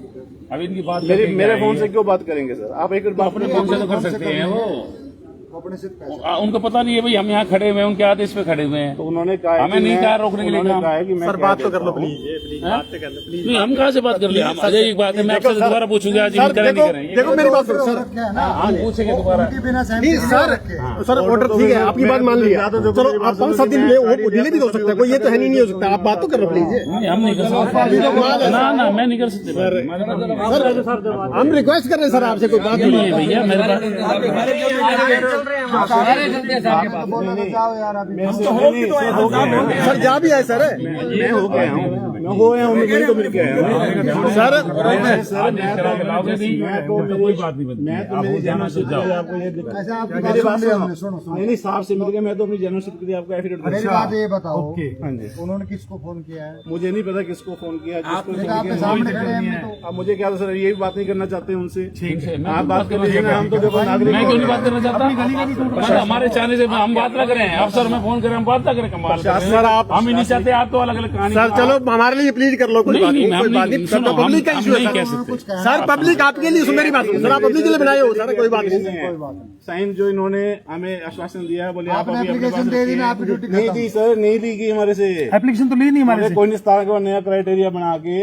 अब इनकी बात मेरे फोन से क्यों बात करेंगे सर? आप एक बात अपने फोन से तो कर सकते हैं वो, उनको पता नहीं है भाई हम यहाँ खड़े हुए हैं, उनके आदेश पे खड़े हुए हैं। तो उन्होंने कहा, हमें नहीं कहा रोकने के लिए, सर बात तो कर लो प्लीज। नहीं, हम कहाँ से बात कर ले? हम अजय एक बात है, मैं आपसे दोबारा पूछूंगा आज करें नहीं करें। देखो मेरी बात सुनो सर, हम पूछेंगे दोबारा। नहीं सर ऑर्डर ठीक है, आपकी बात मान लिया, चलो आप 5-7 दिन में वो डिले भी हो सकता है, कोई ये तो है नहीं हो सकता। आप बात तो कर लो प्लीज। हम नहीं कर सकते ना, मैं नहीं कर सकते सर, हम रिक्वेस्ट कर रहे हैं सर आपसे, कोई बात नहीं है भैया मेरे पास। सर जा भी है सर, मैं हो गया हूँ, मैं हो गया हूँ, मैं तो मिल के आया हूँ सर। कोई बात नहीं, मैं तो मेरी जर्नलिस्ट आपको ये मेरी बात सुनो, नहीं साहब से मिल के मैं तो अपनी जर्नलिस्ट के लिए आपको एफिडेविट। मेरी बात ये बताओ, हाँ जी, उन्होंने किसको फोन किया है? मुझे नहीं पता किसको फोन किया, आपके सामने खड़े हैं। अब मुझे क्या सर, ये भी बात नहीं करना चाहते उनसे। ठीक है, आप बात कर लीजिए ना, हम तो देखो नागरिक। मैं क्यों नहीं बात करना चाहता? हमारे चाहने से हम बात ना करें, अफसर में फोन करें, हम बात ना करें, कमाल सर आप, हम ही नहीं चाहते, आप तो अलग अलग कहानी। सर चलो हमारे लिए प्लीज कर लो, कोई बात नहीं, पब्लिक का इशू है सर, पब्लिक आपके लिए। मेरी बात सर, आप पब्लिक के लिए बनाए हो सर, कोई बात नहीं। साइन जो इन्होंने हमें आश्वासन दिया है, बोले आप एप्लीकेशन दे दी ना, आपकी ड्यूटी नहीं दी सर, नहीं ली गई हमारे से एप्लीकेशन, तो ली नहीं हमारे से। कोई नहीं, नया क्राइटेरिया बना के,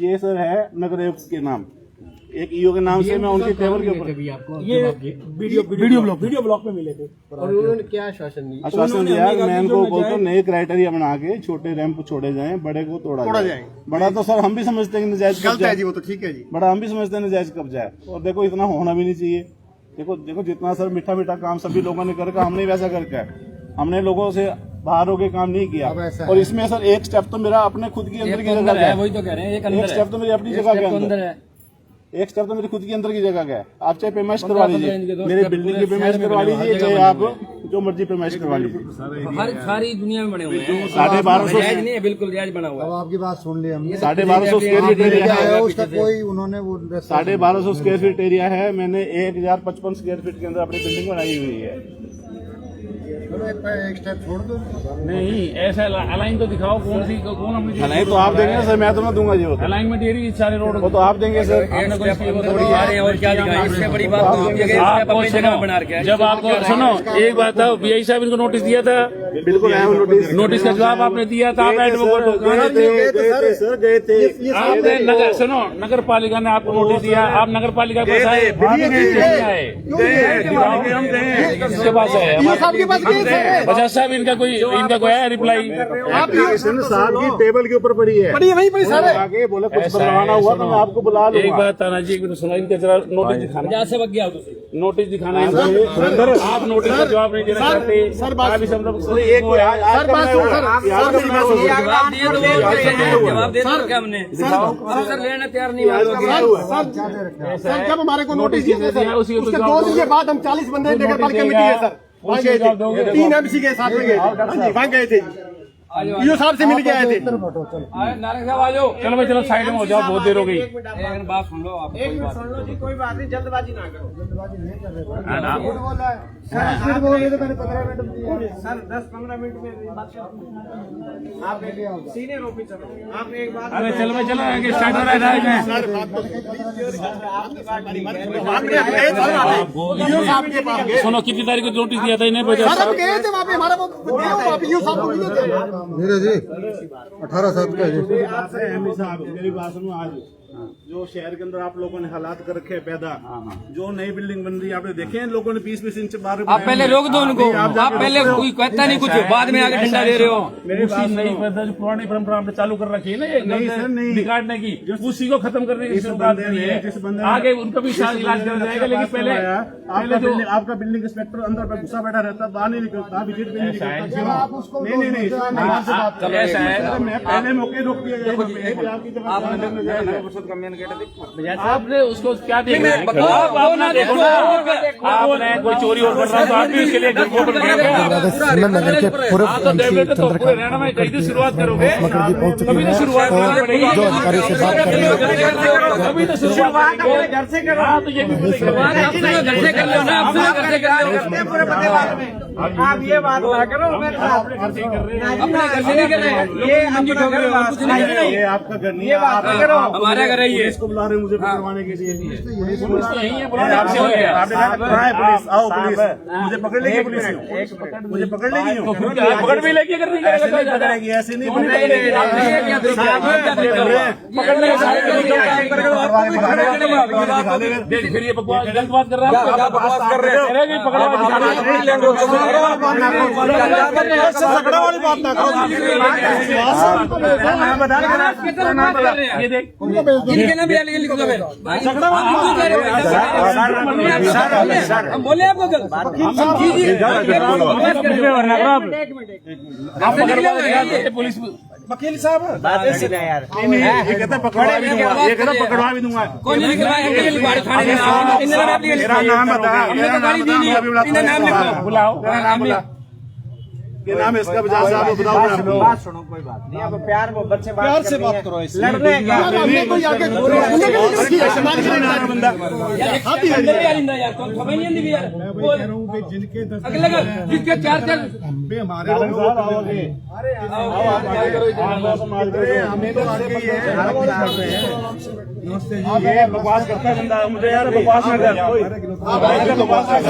ये सर है नगर आयुक्त के नाम, एक ईओ के नाम से मैं उनके टेबल के ऊपर ये वीडियो ब्लॉक में मिले थे। और उन्होंने क्या आश्वासन दिया? मैं उनको बोलता हूँ नए क्राइटेरिया बना के छोटे रैंप छोड़े जाएं, बड़े को तोड़ा जाए। बड़ा तो सर हम भी समझते हैं नजायज कब्जा है जी, वो तो ठीक है जी, बड़ा हम भी समझते हैं नजायज कब्जा है। और देखो इतना होना भी नहीं चाहिए। देखो जितना सर मीठा मीठा काम सभी लोगों ने करके, हमने वैसा करके, हमने लोगों से बाहर होके काम नहीं किया। और इसमें सर एक स्टेप तो मेरा अपने खुद की अंदर की जगह है, वही तो कह रहे हैं, एक स्टेप तो मेरी अपनी जगह के अंदर है। एक स्टेप तो मेरी खुद की अंदर की जगह का है। आप चाहे पेमेंट करवा लीजिए, मेरी बिल्डिंग की पेमेंट करवा लीजिए, चाहे आप जो मर्जी पेमेंट करवा लीजिए। हर सारी दुनिया में बने हुए हैं। 1250 जायज नहीं है, बिल्कुल जायज बना हुआ अब है। आपकी बात सुन ली हमने। 1250 स्क्वायर फीट एरिया क्या है है। उसका कोई उन्होंने वो 1250 स्क्वायर फीट एरिया है। मैंने 1055 स्क्वायर फीट के अंदर अपनी बिल्डिंग बनाई हुई है। चलो एक स्टेप छोड़ दो। नहीं ऐसा अलाइन तो दिखाओ कौन सी कौन अपनी नहीं तो आप देंगे ना सर, मैं तो ना दूंगा जी। वो अलाइनमेंट एरिया सारे रोड तो आप देंगे सर। आपने कोई स्कीम थोड़ी आ रहे हैं और क्या दिखाएं, इससे बड़ी बात तो होती है कि आपको अपनी जगह बना रखे हैं। जब आपको सुनो एक बात था, बीआई साहब इनको नोटिस दिया था, बिल्कुल है नोटिस। नोटिस का जवाब आपने दिया था, आप एडवोकेट हो गए थे सर, गए थे। आपने नगर सुनो नगर पालिका ने आपको नोटिस दिया, आप नगर पालिका के पास आए, किसके पास है? बजाज साहब इनका कोई है रिप्लाई? एप्लीकेशन साहब की टेबल के ऊपर पड़ी है, वहीं पर सर आगे बोले कुछ बनवाना हुआ तो मैं आपको बुला लूंगा। एक बात तानाजी एक मिनट सुना, इनका जरा नोटिस दिखाना, जहाँ से बग गया नोटिस दिखाना है। आप नोटिस का जवाब नहीं देना चाहते सर। जवाब देना क्या हमने सर लेने तैयार नहीं हुआ। सर जब हमारे को नोटिस दिया सर, उसके 2 दिन के बाद हम 40 बंदे नगर पालिका कमेटी है सर, वहाँ गए थे 3 MC के साथ में गए, वहाँ गए थे, ईओ साहब से मिल के आए थे। नारायण साहब आ जाओ। चलो भाई चलो साइड में हो जाओ, बहुत देर हो गई। एक बात सुन लो आप। एक मिनट सुन लो जी, कोई बात नहीं, जल्दबाजी ना करो। जल्दबाजी नहीं कर रहे है ना? झूठ बोल रहा है सर। स्पीड बोल रहे थे, मैंने 15 मिनट दिए सर 10-15 मिनट में बात आप ले लिया होगा। सीनियर ऑफिसर आप एक बात अरे चलो भाई चलो आगे स्टार्ट हो रहा है राज में। सुनो कितनी तारीख को नोटिस दिया था इन्हें? बजाज साहब गए थे वहाँ पे, हमारा ईओ साहब को मिले थे। मेरे जी 18 साल का जी। आपसे एमडी साहब मेरी बात सुनो। आज जो शहर के अंदर आप लोगों ने हालात कर रखे हैं पैदा, जो नई बिल्डिंग बन रही है आपने देखे हैं, लोगों ने 20-20 इंच बाहर। आप पहले रोक दो उनको, आप पहले कोई कहता नहीं कुछ, बाद में आगे डंडा दे रहे हो। उसी नई जो पुरानी परंपरा आपने चालू कर रखी है ना, ये बिगाड़ने की, उसी को खत्म करने की शुरुआत करी है। आगे उनका भी इलाज किया जाएगा, लेकिन पहले जो आपका बिल्डिंग इंस्पेक्टर अंदर पे घुसा बैठा रहता, बाहर नहीं निकलता, विजिट भी नहीं करता। आप उसको नहीं ऐसा है, मैं पहले मौके रोक दिया जाएगा। आपकी जगह आपने उसको क्या देखा? आपने कोई चोरी और कर रहा है तो आप भी उसके लिए घर को ओपन करेंगे। सुंदरनगर के पूर्व हाँ तो डेवलप तो पूरे रहना में कहीं से शुरुआत करोगे, मकर जी पहुंच चुके कभी तो हैं शुरुआत करनी और पड़ेगी। जो अधिकारी से बात कर रहे हैं। कभी तो शुरुआत घर से करो। हाँ तो ये भी घर से कर लो ना, अपने घर से कर लो पूरे परिवार में। आप ये बात ना करो मेरे साथ, अपने घर से ही कर रहे हैं। अपने घर से नहीं कर रहे, ये मंजूर हो गया, कुछ नहीं कर रहे। ये आपका घर नहीं है, आप हमारा घर है ये। पुलिस को बुला रहे हैं मुझे पकड़वाने के लिए। पुलिस तो यही है, बुलाने आपसे हो गया। आपने कहा कहाँ है पुलिस? आओ पुलिस, मुझे पकड़ लेगी पुलिस, मुझे पकड़ लेगी। तो फिर क्या पकड़ भी लेके कर रही है? ऐसे नहीं पकड़ेगी, ऐसे नहीं पकड़ने पकड़ेगी। फिर ये बकवास गलत बात कर रहा है, बकवास कर रहे हैं। वाली बात ना करो। ये देख इनके नाम भी लिख दो फिर। हम बोले आपको गलत, हम कीजिए पुलिस वकील साहब नहीं, ये कहता पकड़वा भी दूंगा, ये कहता पकड़वा भी दूंगा। कौन नहीं लिखवाए? हमने लिखवाए थाने में, इन्होंने नाम लिखा। मेरा नाम बता, हमने तो गाड़ी दी नहीं, इन्होंने नाम लिखो। बुलाओ, नाम बुला। क्या नाम है इसका? बजाज साहब बताओ। बात सुनो, कोई बात नहीं, अब प्यार वो बच्चे प्यार से बात करो, इससे लड़ने का हमने कोई आगे बंदा अंदर भी आलिंदा यार, कौन खबर नहीं आती यार। अगले का जिसके 4 हमारे हमें तो आगे ही है। ये बकवास करता है बंदा, मुझे यार बकवास ना कर। आप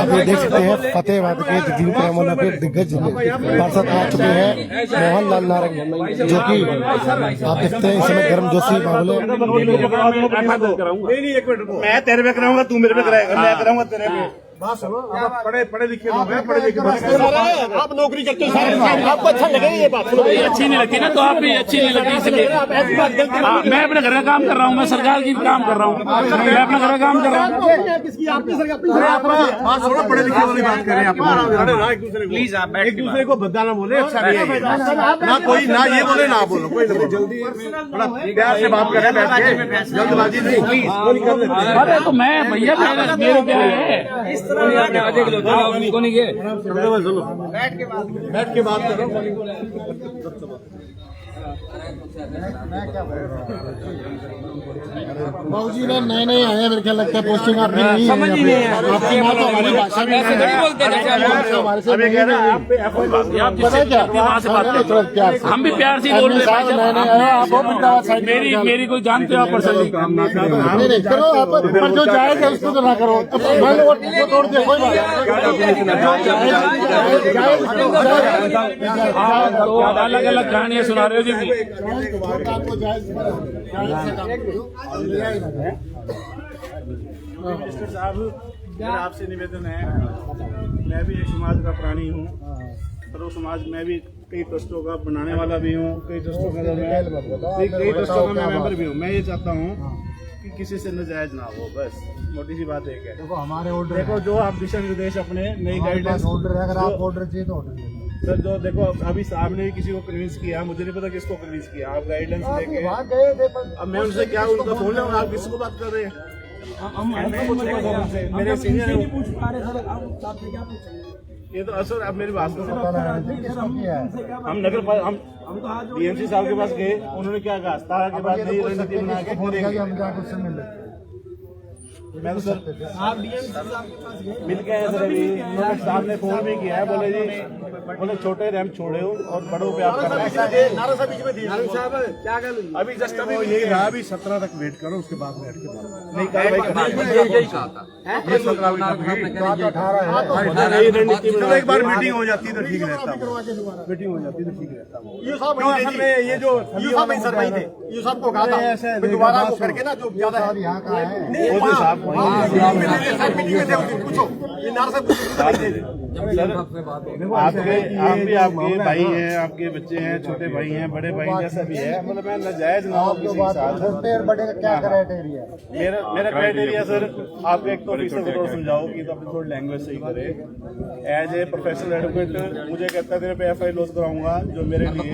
ये देख सकते हैं फतेहाबाद के जगदीप रामोला के दिग्गज पार्षद आ चुके हैं, मोहनलाल नारंग, जो कि आप देखते हैं इस समय गर्मजोशी मामले। नहीं, एक मिनट, मैं तेरे पे कराऊंगा, तू मेरे पे कराएगा, मैं कराऊंगा तेरे पे। बात सुनो, आप पढ़े लिखे लोग हैं, पढ़े लिखे आप नौकरी करते हैं, आपको अच्छा लगेगा ये बात? अच्छी नहीं लगती ना, तो आप भी अच्छी नहीं लगती इसलिए। मैं अपने घर का काम कर रहा हूँ, मैं सरकार की काम कर रहा हूँ, मैं अपना घर का काम कर रहा हूँ। किसकी आपकी सरकार? बात सुनो, पढ़े लिखे वाली बात करें आप। प्लीज आप एक दूसरे को भद्दा ना बोले, अच्छा नहीं है। ना कोई ना ये बोले ना बोलो, कोई जल्दी बड़ा प्यार से बात करें, बैठ के जल्दबाजी नहीं, प्लीज। अरे तो मैं भैया मेरे क्या है, इस तरह आधे किलो उनको नहीं गए। बैठ के बात करो। बाबू जी ना नए नए आए हैं, मेरे ख्याल लगता है पोस्टिंग आपकी नहीं समझ ही नहीं है। आपकी बात तो हमारी भाषा में ऐसे नहीं बोलते हमारे से अभी कह रहे हैं आप जिससे वहाँ से बात करते, हम भी प्यार से बोल रहे हैं। नए नए आए आप बहुत बिंदास साइड मेरी कोई जानते हो आप पर्सनली? नहीं नहीं करो आप, पर जो जायज है उसको तो ना करो। मान लो वो तोड़ दे, कोई बात तो अलग अलग कहानियां सुना रहे हो जी। आपको जायज मिनिस्टर साहब, मेरा आपसे निवेदन है, मैं भी एक समाज का प्राणी हूँ, सर्व समाज में भी कई ट्रस्टों का बनाने वाला भी हूँ, कई ट्रस्टों का मैं मेंबर भी हूँ। मैं ये चाहता हूँ कि किसी से नाजायज ना हो, बस मोटी सी बात एक है। देखो हमारे ऑर्डर, देखो जो आप दिशा निर्देश अपने नई गाइडलाइंस ऑर्डर है, अगर आप ऑर्डर चाहिए तो ऑर्डर सर, जो देखो अभी साहब ने भी किसी को कन्विंस किया, मुझे नहीं पता किसको कन्विंस किया, आप गाइडलाइंस लेके वहाँ गए थे, पर अब मैं उनसे क्या उनका फोन लाऊं, आप किसको बात कर रहे हैं? मेरे सीनियर हैं, ये तो असर अब मेरी बात सुनो। हम डीएमसी साहब के पास गए, उन्होंने क्या कहा, 17 के बाद नई रणनीति बना के करेंगे। मैं तो सर मिल के आए सर, अभी इन्होंने साहब ने फोन भी किया है, बोले जी, बोले छोटे रैम छोड़े हो और बड़ों पे आप करना अभी जस्ट अभी यही रहा, अभी 17 तक वेट करो, उसके बाद बैठ के बात नहीं कार्रवाई। एक बार मीटिंग हो जाती है तो ठीक रहता, मीटिंग हो जाती है तो ठीक रहता। ये जो सरपंच थे, ये साहब को कहा था दोबारा करके ना, जो ज्यादा यहाँ का है आपके भाई हैं, आपके बच्चे हैं, छोटे भाई हैं, बड़े भाई जैसा भी है, मतलब मैं नाजायज ना हो किसी के साथ। छोटे और बड़े का क्या क्राइटेरिया? मेरा क्राइटेरिया सर, आप एक तो ऑफिसर को थोड़ा समझाओ कि तो अपनी थोड़ी लैंग्वेज सही करे। एज ए प्रोफेशनल एडवोकेट मुझे कहता है तेरे पे FI लॉस कराऊंगा, जो मेरे लिए,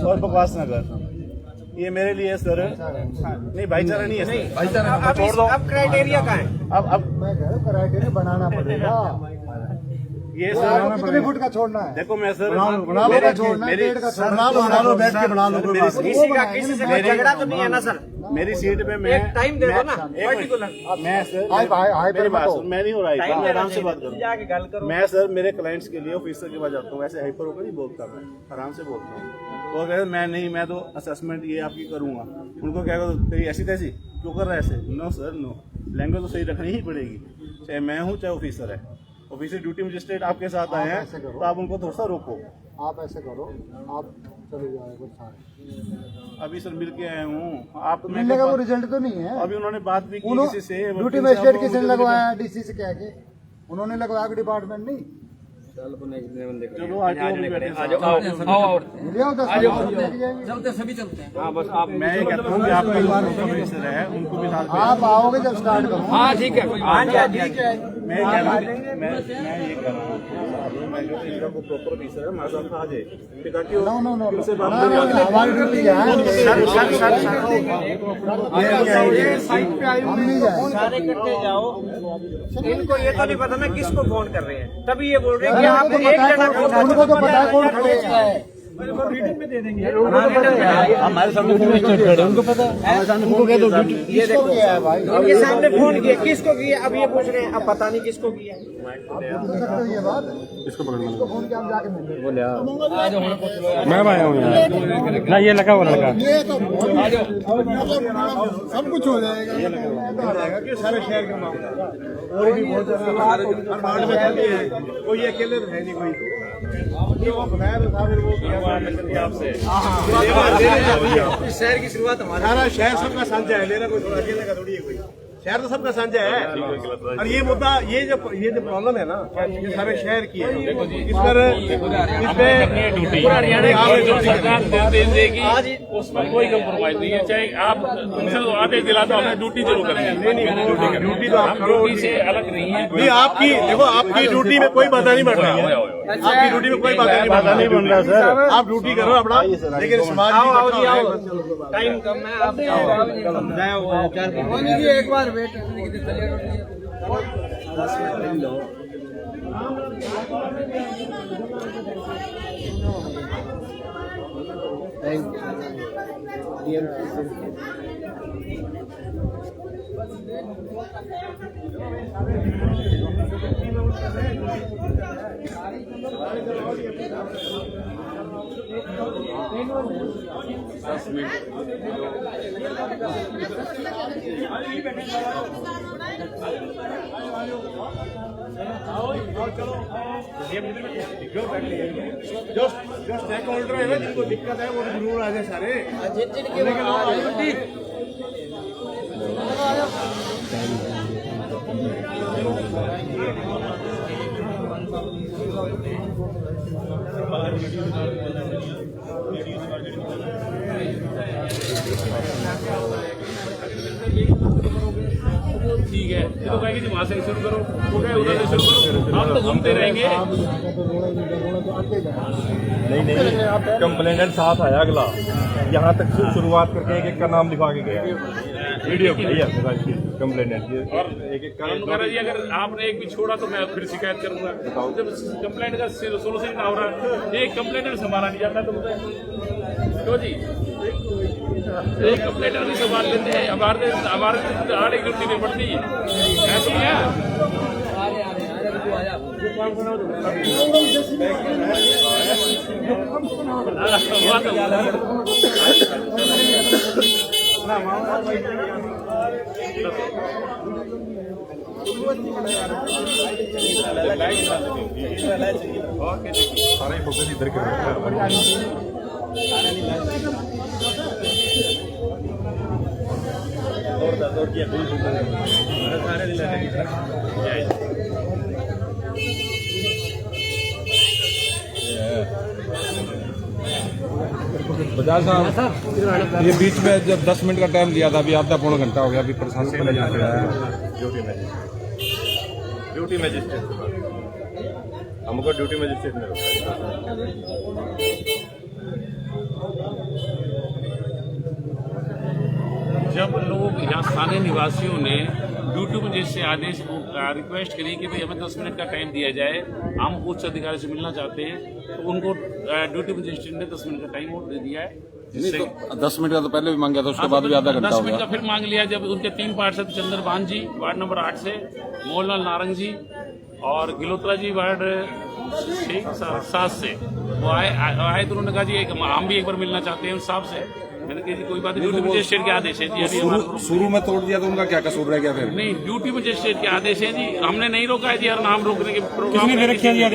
और बकवास न कर, ये मेरे लिए सर नहीं भाईचारा नहीं है सर, भाईचारा छोड़ दो। अब क्राइटेरिया का है, अब मैं कह रहा हूँ क्राइटेरिया बनाना पड़ेगा। ये सर कितने फुट का छोड़ना है? देखो मैं सर बना लो, छोड़ना है, डेढ़ का छोड़ना लो, बैठ के बना लो, किसी का किसी से कोई झगड़ा तो नहीं है ना सर? मेरी सीट पे मैं एक टाइम दे दो ना, पर्टिकुलर। मैं सर मेरी बात सुन, मैं नहीं हो रहा है, मैं आराम से बात जाके गल करूँ। करो। मैं सर मेरे क्लाइंट्स के लिए ऑफिसर के पास जाता हूँ, ऐसे हाइपर होकर नहीं बोलता, मैं आराम से बोलता हूँ। वो कहते मैं नहीं, मैं तो असेसमेंट ये आपकी करूँगा। उनको क्या करो, तेरी ऐसी तैसी क्यों कर रहा है ऐसे? नो सर नो, लैंग्वेज तो सही रखनी ही पड़ेगी, चाहे मैं हूँ चाहे ऑफिसर है। ऑफिसर ड्यूटी मजिस्ट्रेट आपके साथ आए हैं तो आप उनको थोड़ा सा रोको। आप ऐसे करो, आप चले जाओ कुछ सारे। अभी सर मिल के आया हूँ, आप मिलने का वो रिजल्ट तो नहीं है। अभी उन्होंने बात भी की किसी से, ड्यूटी मजिस्ट्रेट किसने लगवाया? DC से क्या के उन्होंने लगवाया, डिपार्टमेंट नहीं। चलो आ जाओ, सभी चलते हैं। हाँ बस आप, मैं ये कहता हूँ कि आपका ऑफिसर है उनको भी साथ में आप आओगे जब स्टार्ट करो। हाँ ठीक है, मैं ये कह रहा हूँ, मैं जो इनका को प्रॉपर ऑफिसर है हमारे साथ आ जाए, ताकि उनसे बात हमारी ड्यूटी सारे इकट्ठे जाओ, इनको ये तो नहीं पता ना किसको फोन कर रहे हैं, तभी ये बोल रहे हैं कि आप एक जगह उनको तो पता है कौन खड़े है। रीडिंग में दे देंगे। हमारे सामने उनको पता है, उनको कह दो ये देखो भाई इनके सामने फोन किया, किसको किया अब ये पूछ रहे हैं, अब पता नहीं किसको किया। ये बात इसको फोन किया, हम जाके मिलते मैं आया हूँ यार, ना ये लगा वो लड़का, ये तो सब कुछ हो जाएगा कि सारे शहर के मामला और भी बहुत ज्यादा कोई अकेले तो है नहीं, कोई वो बनाया तो था, फिर वो आपसे शहर की शुरुआत हमारा, सारा शहर सबका साझा है, लेना कोई अकेले का थोड़ी है कोई। शहर तो सबका साझा है। और ये मुद्दा ये जो प्रॉब्लम है ना, ये सारे शहर की है। इस पर सरकार निर्देश देगी उसमें कोई कम्प्रोमाइज नहीं है। चाहे आप उनसे आदेश दिला दो हमें ड्यूटी जरूर करेंगे। ड्यूटी तो आप करो, ड्यूटी से अलग नहीं है। नहीं आपकी देखो, आपकी ड्यूटी में कोई बाधा नहीं बन रही है। आपकी ड्यूटी में कोई बाधा नहीं बन रहा सर। आप ड्यूटी करो अपना, लेकिन समाज टाइम कम है, आप एक बार वेट जो स्टेक होल्डर है ना, जिनको दिक्कत है वो तो जरूर आ जाए सारे। ठीक है, ये तो कहेंगे जी वहाँ से शुरू करो, वो कहे उधर से शुरू करो, आप तो घूमते रहेंगे। नहीं कंप्लेनेंट साथ आया अगला, यहाँ तक शुरुआत करके एक का नाम लिखा के गया। वीडियो कंप्लेनेंट एक जी अगर आपने एक भी छोड़ा तो मैं फिर शिकायत करूंगा। जब कंप्लेंट का सोल्यूशन ना हो रहा, एक कंप्लेंट संभाला नहीं जाता तो क्यों जी? एक कंप्लेंटर नहीं संभाल लेते हैं, हमारे आड़े गिनती नहीं पड़ती है, ऐसी है। सारे फोकस इधर के बजाज साहब, ये बीच में जब 10 मिनट का टाइम दिया था, अभी आधा पौना घंटा हो गया, अभी प्रशासन को नहीं आया है। ड्यूटी मजिस्ट्रेट हमको ड्यूटी मजिस्ट्रेट में जब लोग यहाँ स्थानीय निवासियों ने यूट्यूब जैसे आदेश रिक्वेस्ट करी कि भाई हमें 10 मिनट का टाइम दिया जाए, हम उच्च अधिकारी से मिलना चाहते हैं, तो उनको ड्यूटी मजिस्ट्रेट ने 10 मिनट का टाइम और दे दिया है। नहीं तो 10 मिनट का तो पहले भी मांगा था, उसके बाद भी आधा घंटा 10 हो मिनट गया। का फिर मांग लिया जब उनके 3 पार्षद चंद्रभान जी वार्ड नंबर 8 से, मोहनलाल नारंग जी और गिलोत्रा जी वार्ड 7 से वो आए तो उन्होंने कहा जी हम भी एक बार मिलना चाहते हैं उन साहब से। मैंने कहा कोई बात नहीं, ड्यूटी मजिस्ट्रेट के आदेश है जी। अभी शुरू में तोड़ दिया तो उनका क्या कसूर रह गया फिर? नहीं, ड्यूटी मजिस्ट्रेट के आदेश है जी, हमने नहीं रोका है जी। और नाम रोकने के प्रोग्राम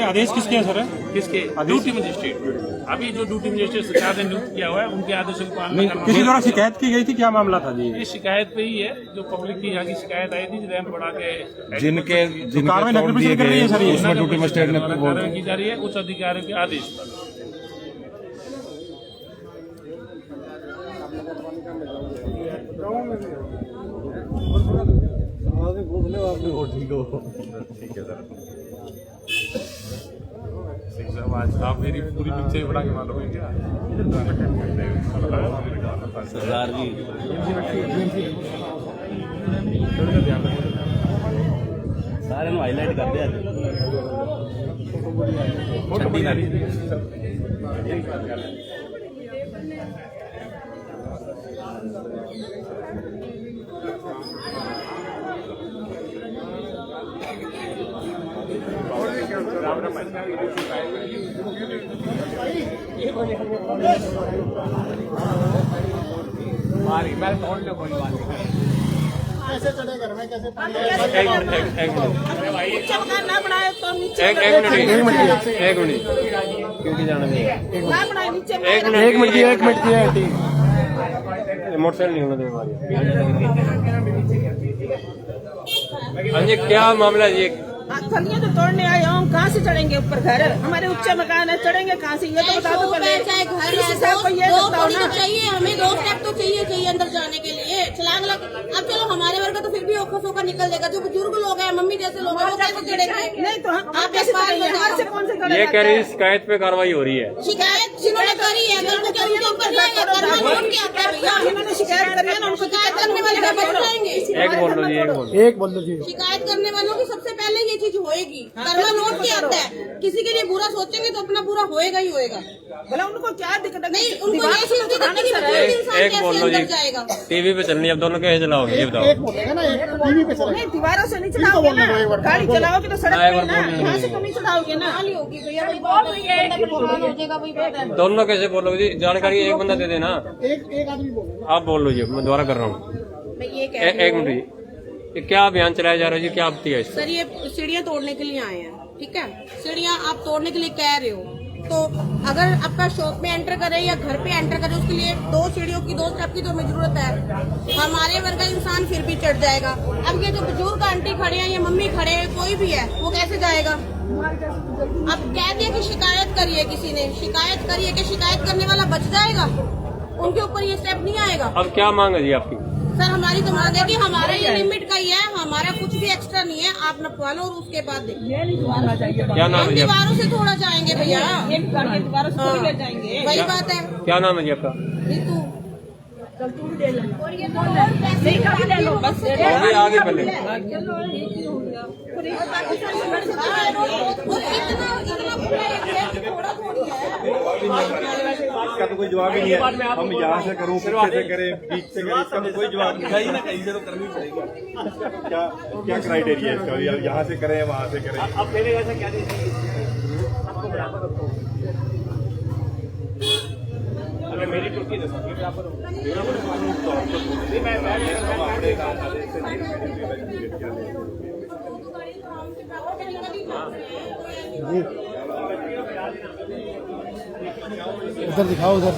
आदेश किसके है सर? किसके? Duty magistrate. अभी जो ड्यूटी मजिस्ट्रेट सरकार ने नियुक्त किया हुआ है उनके आदेशों की पालना करना। किसी द्वारा शिकायत की गई थी, क्या मामला था जी? ये शिकायत पे ही है, जो पब्लिक की यहाँ की शिकायत आई थी, रैंप बढ़ा के जिनके कार्रवाई तोड़ नगर दिए परिषद कर रही है सर, गए, ये उसमें ड्यूटी मजिस्ट्रेट ने कार्रवाई की जा रही है उच्च अधिकारियों के आदेश पर। आज आप मेरी पूरी पिक्चर बना के मालूम है क्या? सरदार जी सारे हाईलाइट करते हैं। कैसे चढ़े घर में, कैसे पानी? एक मिनट क्योंकि जाना नहीं है। एक मिनट मोटरसाइकिल नहीं होना चाहिए। हाँ जी, क्या मामला है ये? थलियां तो तोड़ने आए हम, कहाँ से चढ़ेंगे ऊपर? घर हमारे ऊंचे मकान है, चढ़ेंगे कहाँ से? ये तो बता दो पहले। चाहे घर इस हिसाब को ये बताओ ना। चाहिए हमें, 2 स्टेप तो चाहिए अंदर जाने के लिए। छलांग लग, अब चलो हमारे वर्ग तो फिर भी औखा सौखा निकल जाएगा। जो बुजुर्ग लोग हैं, मम्मी जैसे लोग हैं, वो कैसे चढ़ेंगे? नहीं तो आप कैसे चढ़ेंगे? हमारे से कौन से चढ़ेगा? ये कह रही शिकायत पे कार्रवाई हो रही है। शिकायत जिन्होंने करी है, अगर उनके ऊपर जाएगा, कर्मा नोट क्या आता है भैया? जिन्होंने शिकायत करी है ना, उनको शिकायत करने वाले बच जाएंगे। एक बोल लो जी, एक बोल दो जी। शिकायत करने वालों की सबसे पहले ये चीज होएगी। कर्मा नोट क्या आता है? किसी के लिए बुरा सोचेंगे तो अपना बुरा होएगा ही होएगा। भला उनको क्या दिक्कत है? नहीं, उनको ये चीज दिक्कत है कि बुजुर्ग इंसान एक बोल कैसे लो जी। अंदर जाएगा। टीवी पे चलनी, अब दोनों कैसे चलाओगे ये बताओ? एक बोलेगा ना, एक टीवी पे चलेगा। नहीं, दीवारों से नहीं चढ़ाओगे ना, गाड़ी चलाओगे तो सड़क पे ना, यहाँ से तो नहीं चढ़ाओगे ना। खाली होगी भैया, वही बात है। बंदा परेशान हो जाएगा, वही बात है। दोनों कैसे बोलोगे जी? जानकारी एक बंदा दे देना। एक आदमी बोलेगा। आप बोल लो जी, मैं दोबारा कर रहा हूँ। मैं ये कह रही एक मिनट जी, ये क्या अभियान चलाया जा रहा है जी? क्या आपत्ति है इसमें? सर, ये सीढ़ियाँ तोड़ने के लिए आए हैं, ठीक है? सीढ़ियाँ आप तोड़ने के लिए कह रहे हो, तो अगर आपका शॉप में एंटर करे या घर पे एंटर करे, उसके लिए 2 सीढ़ियों की, 2 स्टेप की तो हमें जरूरत है। हमारे वर्ग का इंसान फिर भी चढ़ जाएगा। अब ये जो बुजुर्ग आंटी खड़े हैं या मम्मी खड़े हैं, कोई भी है, वो कैसे जाएगा? अब कह दिया कि शिकायत करिए, किसी ने शिकायत करिए कि शिकायत करने वाला बच जाएगा, उनके ऊपर ये स्टेप नहीं आएगा। अब क्या मांग है जी आपकी? सर, हमारी तो मांग है कि हमारा ये लिमिट का ही है, हमारा कुछ भी एक्स्ट्रा नहीं है। आप नपवा लो और उसके बाद देखिए। क्या नाम है जी आपका? दीवारों से थोड़ा जाएंगे भैया, दीवारों से थोड़ी ले जाएंगे। वही बात है। क्या नाम है जी आपका? ऋतु। बस आगे पहले इसका तो कोई जवाब ही नहीं है। हम यहाँ से करूँ, पीछे से करें, बीच से करें, इसका तो कोई जवाब नहीं। कहीं ना कहीं से तो करनी पड़ेगी। क्या क्राइटेरिया है इसका? यहाँ से करें, वहाँ से करें? अब मेरे ऐसा क्या आपको बराबर रखो। अगर मेरी टुकी तो सबके बराबर हो। उधर दिखाओ, उधर।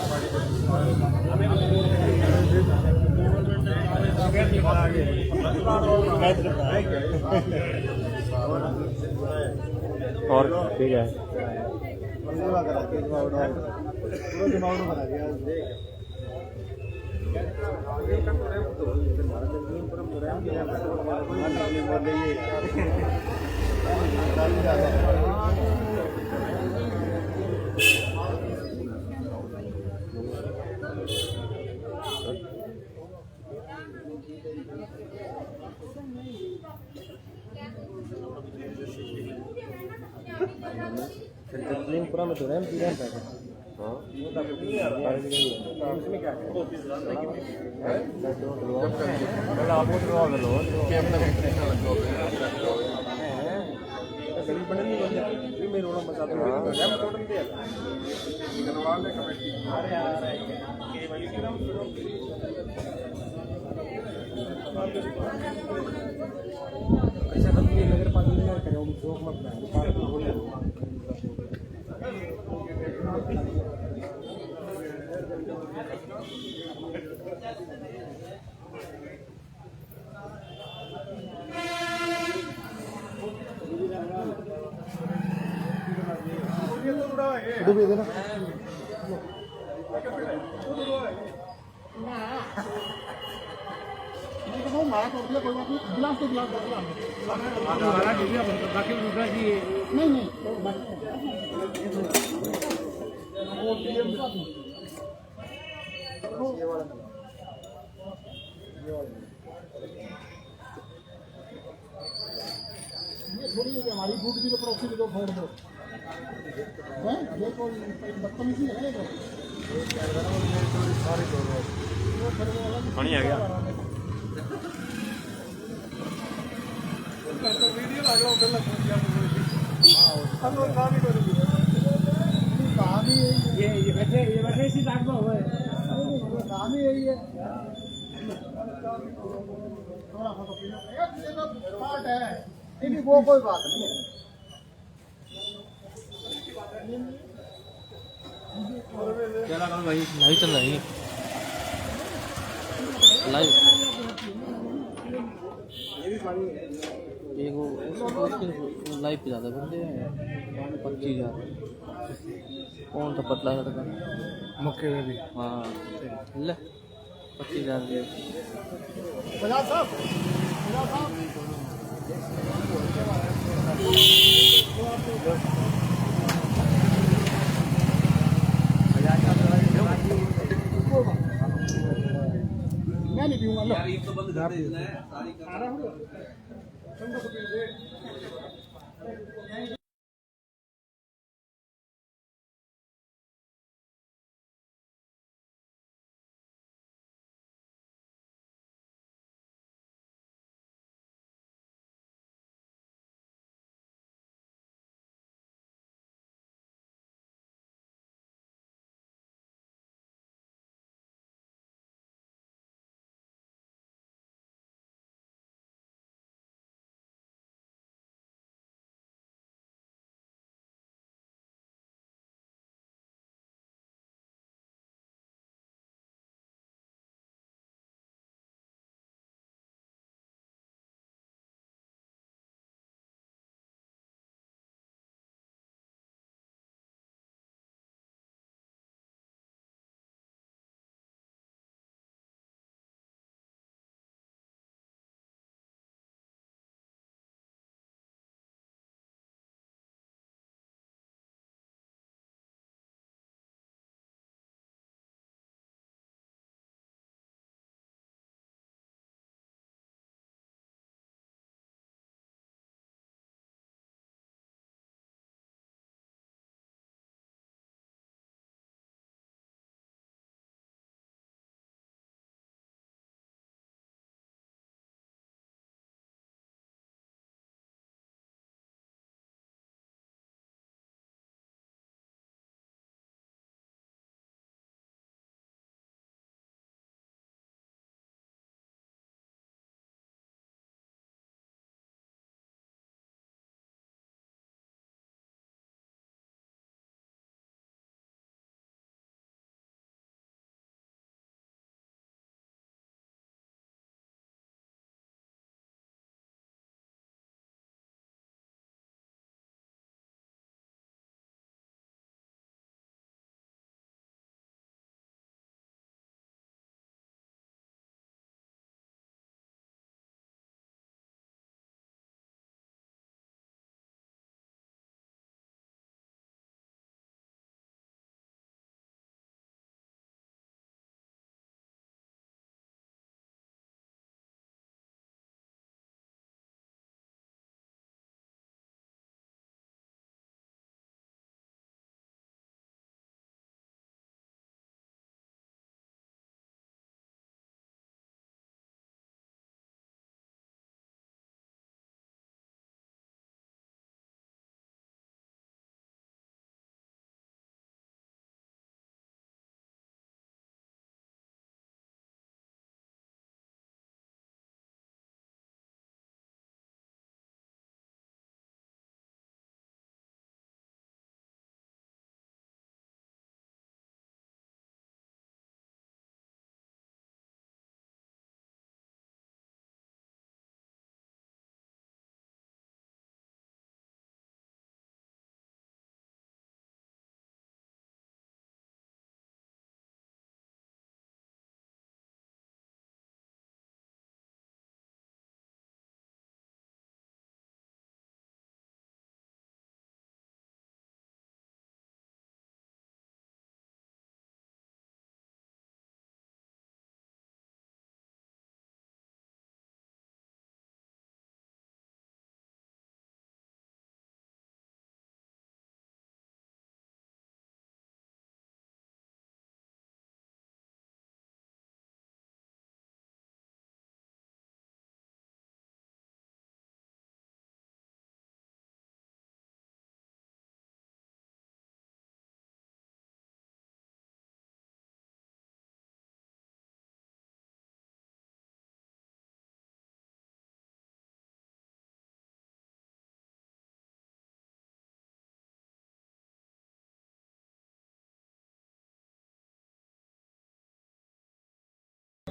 और ठीक है। पूरा में तो डूबी देना। मारा तोड़ दिया, कोई बात नहीं। गिलास तो गिलास नहीं नहीं ये थोड़ी है हमारी बूट भी तो पड़ोसी को फोड़ दो। ये कोई बदतमीजी है? पानी आ गया। ये बैठे इसी बात में हुआ है। काम ही यही है। थोड़ा सा तो पीना पड़ेगा, ये तो पार्ट है, लेकिन वो कोई बात नहीं है। चला करो भाई, लाइव चल रही है लाइव। एक वो लाइफ पे ज्यादा बंदे हैं 25,000 कौन सा पतला लड़का मौके में भी हाँ ले 25,000 मैं नहीं पीऊंगा।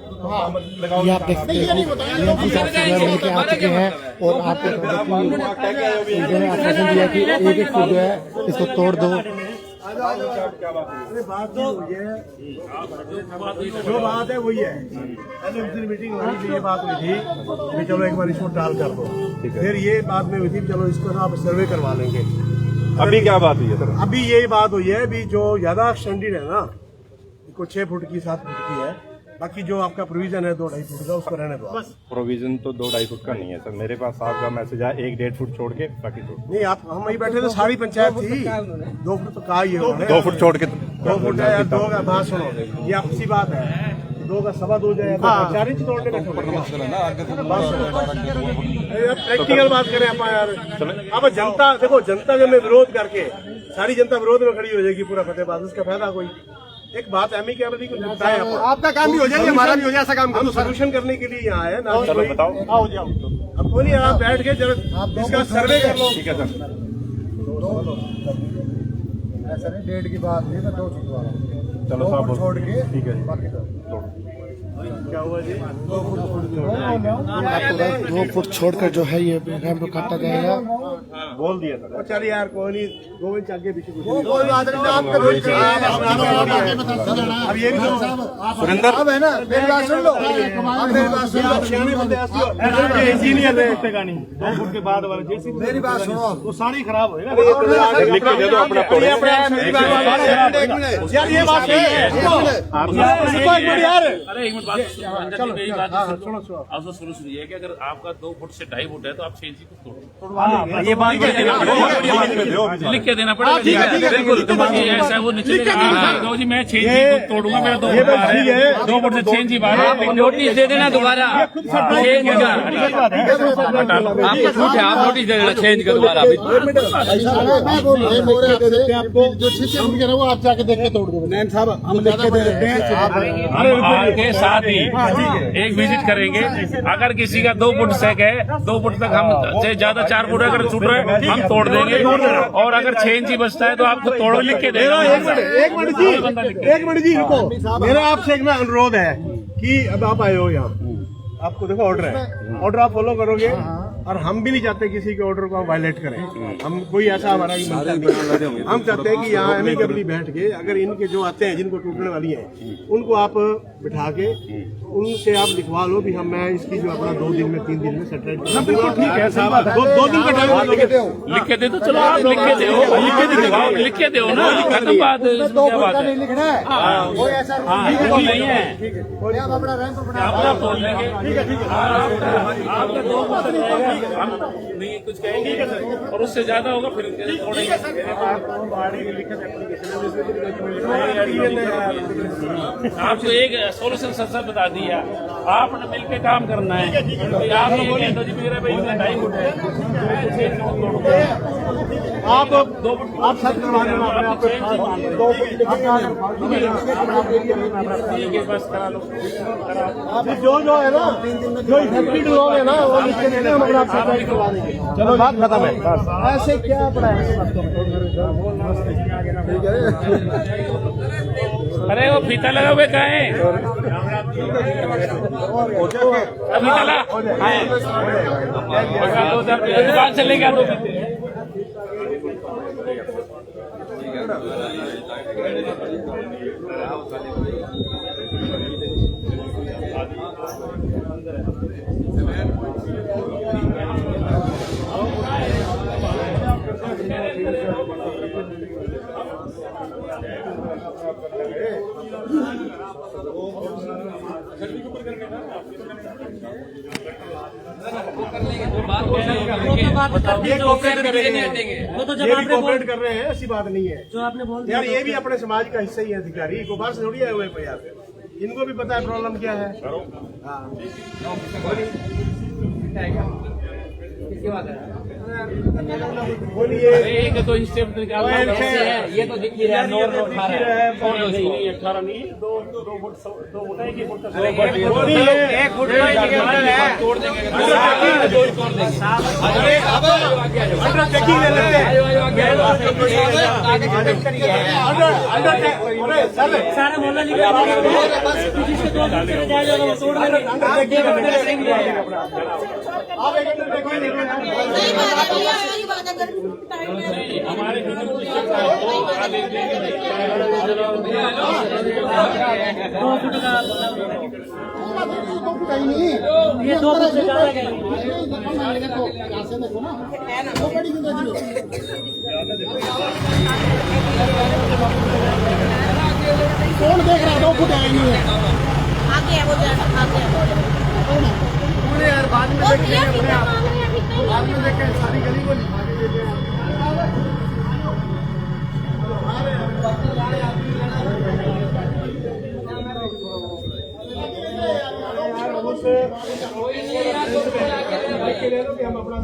ये आप देख सकते हैं कि साहब जो है मिलके आ चुके हैं और आपको उन्होंने आश्वासन दिया कि एक फुट जो है इसको तोड़ दो। जो बात है वही है, पहले मीटिंग हुई थी, ये बात हुई थी कि चलो एक बार इसको टाल कर दो, फिर ये बात में हुई थी चलो इसको ना आप सर्वे करवा लेंगे। अभी क्या बात हुई है सर? अभी यही बात हुई है, अभी जो ज्यादा एक्सटेंडेड है ना, कुछ 6 फुट की 7 फुट की है, बाकी जो आपका प्रोविजन है 2-2.5 फुट का उसको रहने दो। प्रोविजन तो 2-2.5 फुट का नहीं है सर, मेरे पास आपका मैसेज आया 1-1.5 फुट छोड़ के बाकी नहीं, आप हम वही बैठे थे, सारी पंचायत थी, 2 फुट तो कहा ही है, 2 फुट छोड़ के 2 फुट है, 2 का बात सुनो, ये आपसी बात है, 2 का 2.25 जाए 4 इंच तोड़ने का प्रैक्टिकल बात करें आप यार। अब जनता देखो, जनता जब में विरोध करके सारी जनता विरोध में खड़ी हो जाएगी पूरा फतेहाबाद, उसका फायदा कोई। एक बात एमी कैमरे को बताए, आपका काम भी हो जाएगा, हमारा भी हो जाए, ऐसा काम हम सोल्यूशन करने के लिए यहाँ आए ना। चलो बताओ, आओ जाओ, अब बोलिए आप बैठ के जरा इसका सर्वे कर लो। ठीक है सर, ऐसा नहीं 1.5 की बात नहीं, 2 फुट वाला चलो साहब छोड़ के ठीक है बाकी क्या हुआ जी? 2 फुट आपको 2 फुट छोड़कर जो है ये रैंप काटा जाएगा। बोल दिया सर। चल यार कोई नहीं, 2 इंच आगे पीछे कोई बात नहीं, आपका अब ये भी सुरेंद्र अब है ना, मेरी बात सुन लो, अब मेरी बात सुन लो, इंजीनियर है 2 फुट के बाद वाला जैसी मेरी बात सुनो, वो साड़ी खराब हो ना, लिख के दे दो अपना तोड़े। यार ये बात सही है यार। अरे एक मिनट बात सुनो, मेरी बात सुनो। अब शुरू है कि अगर आपका 2 फुट से 2.5 फुट है तो आप 6 इंच को तोड़ो, ये बात लिख के देना पड़ेगा। बिल्कुल ऐसा वो नहीं चलेगा जी, मैं 6 इंच को तोड़ूंगा, मेरा 2 फुट बाहर है, 2 फुट से 6 इंच बाहर है, नोटिस दे देना दोबारा, 6 इंच का आपका छूट है, आप नोटिस दे देना 6 इंच का दोबारा। मैं बोल रहा हूँ आपको जो 6 फुट का वो आप जाके देख के तोड़ दो। नैन साहब हम देख के दे देते हैं, आपके साथ ही एक विजिट करेंगे। अगर किसी का 2 फुट सेक है, 2 फुट तक हम से ज्यादा 4 फुट अगर छूट रहा है हम तोड़ देंगे, और अगर 6 इंच बचता है तो आपको तोड़ो लिख के देना। एक मिनट जी रुको, मेरा आपसे एक ना अनुरोध है कि अब आप आए हो यहाँ, आपको देखो ऑर्डर है, ऑर्डर आप फॉलो करोगे, और हम भी नहीं चाहते किसी के ऑर्डर को हम वायलेट करें, हम कोई ऐसा हमारा मंशा नहीं, हम चाहते हैं कि यहाँ एमिकेबली बैठ के अगर इनके जो आते हैं जिनको टूटने वाली है उनको आप बिठा के उनसे आप लिखवा लो भी हम मैं इसकी जो अपना 2 दिन में 3 दिन में सेटल ठीक है साहब, 2 दिन का टाइम लिख के दे तो चलो, आप लिख के दो, लिख के दो ना, खत्म बात, क्या बात है, लिखना है, कोई ऐसा नहीं है, आप अपना रैंप अपना तोड़ लेंगे, आपका 2 फुट रहेगा, हम नहीं कुछ कहेंगे, और उससे ज्यादा होगा फिर तोड़ेंगे। आपको एक सोल्यूशन सर बता दिया, आपने मिलकर काम करना है। आपने बोले तो जी मेरा भाई 2.5 फुट है, आप 2 फुट आप सब करवा देना अपने आप को 2 फुट ठीक है, बस करा लो। आप जो है ना, जो इफेक्टेड लोग है ना वो लिख के देना, हम अपना आप करवा देंगे। चलो बात खत्म है, ऐसे क्या पड़ा है। अरे वो फीता लगा हुए कहाँ है? फीता ला दुकान से लेके आ दो। ये कोऑपरेट कर रहे हैं, ऐसी बात नहीं है जो आपने बोल यार, ये भी अपने समाज का हिस्सा ही है अधिकारी, को बाहर से थोड़ी आए हुए यार, इनको भी पता है प्रॉब्लम क्या है। बोलिए, एक तो स्टेप ये तो दिख ही रहा है, नोट 18 नहीं, 2 फुट है, 1 फुट का 1 फुट तोड़ देंगे, सारे मोहल्ला जिसके दो दिन चले जाए वो तोड़ हमारे ये 2 फुट से ज्यादा गए देखो ना वो बड़ी कौन देख रहा है 2 फुट है नहीं है आगे है वो आगे है यार बाद में देखेंगे बाद में देखेंगे सारी गली को हम अपना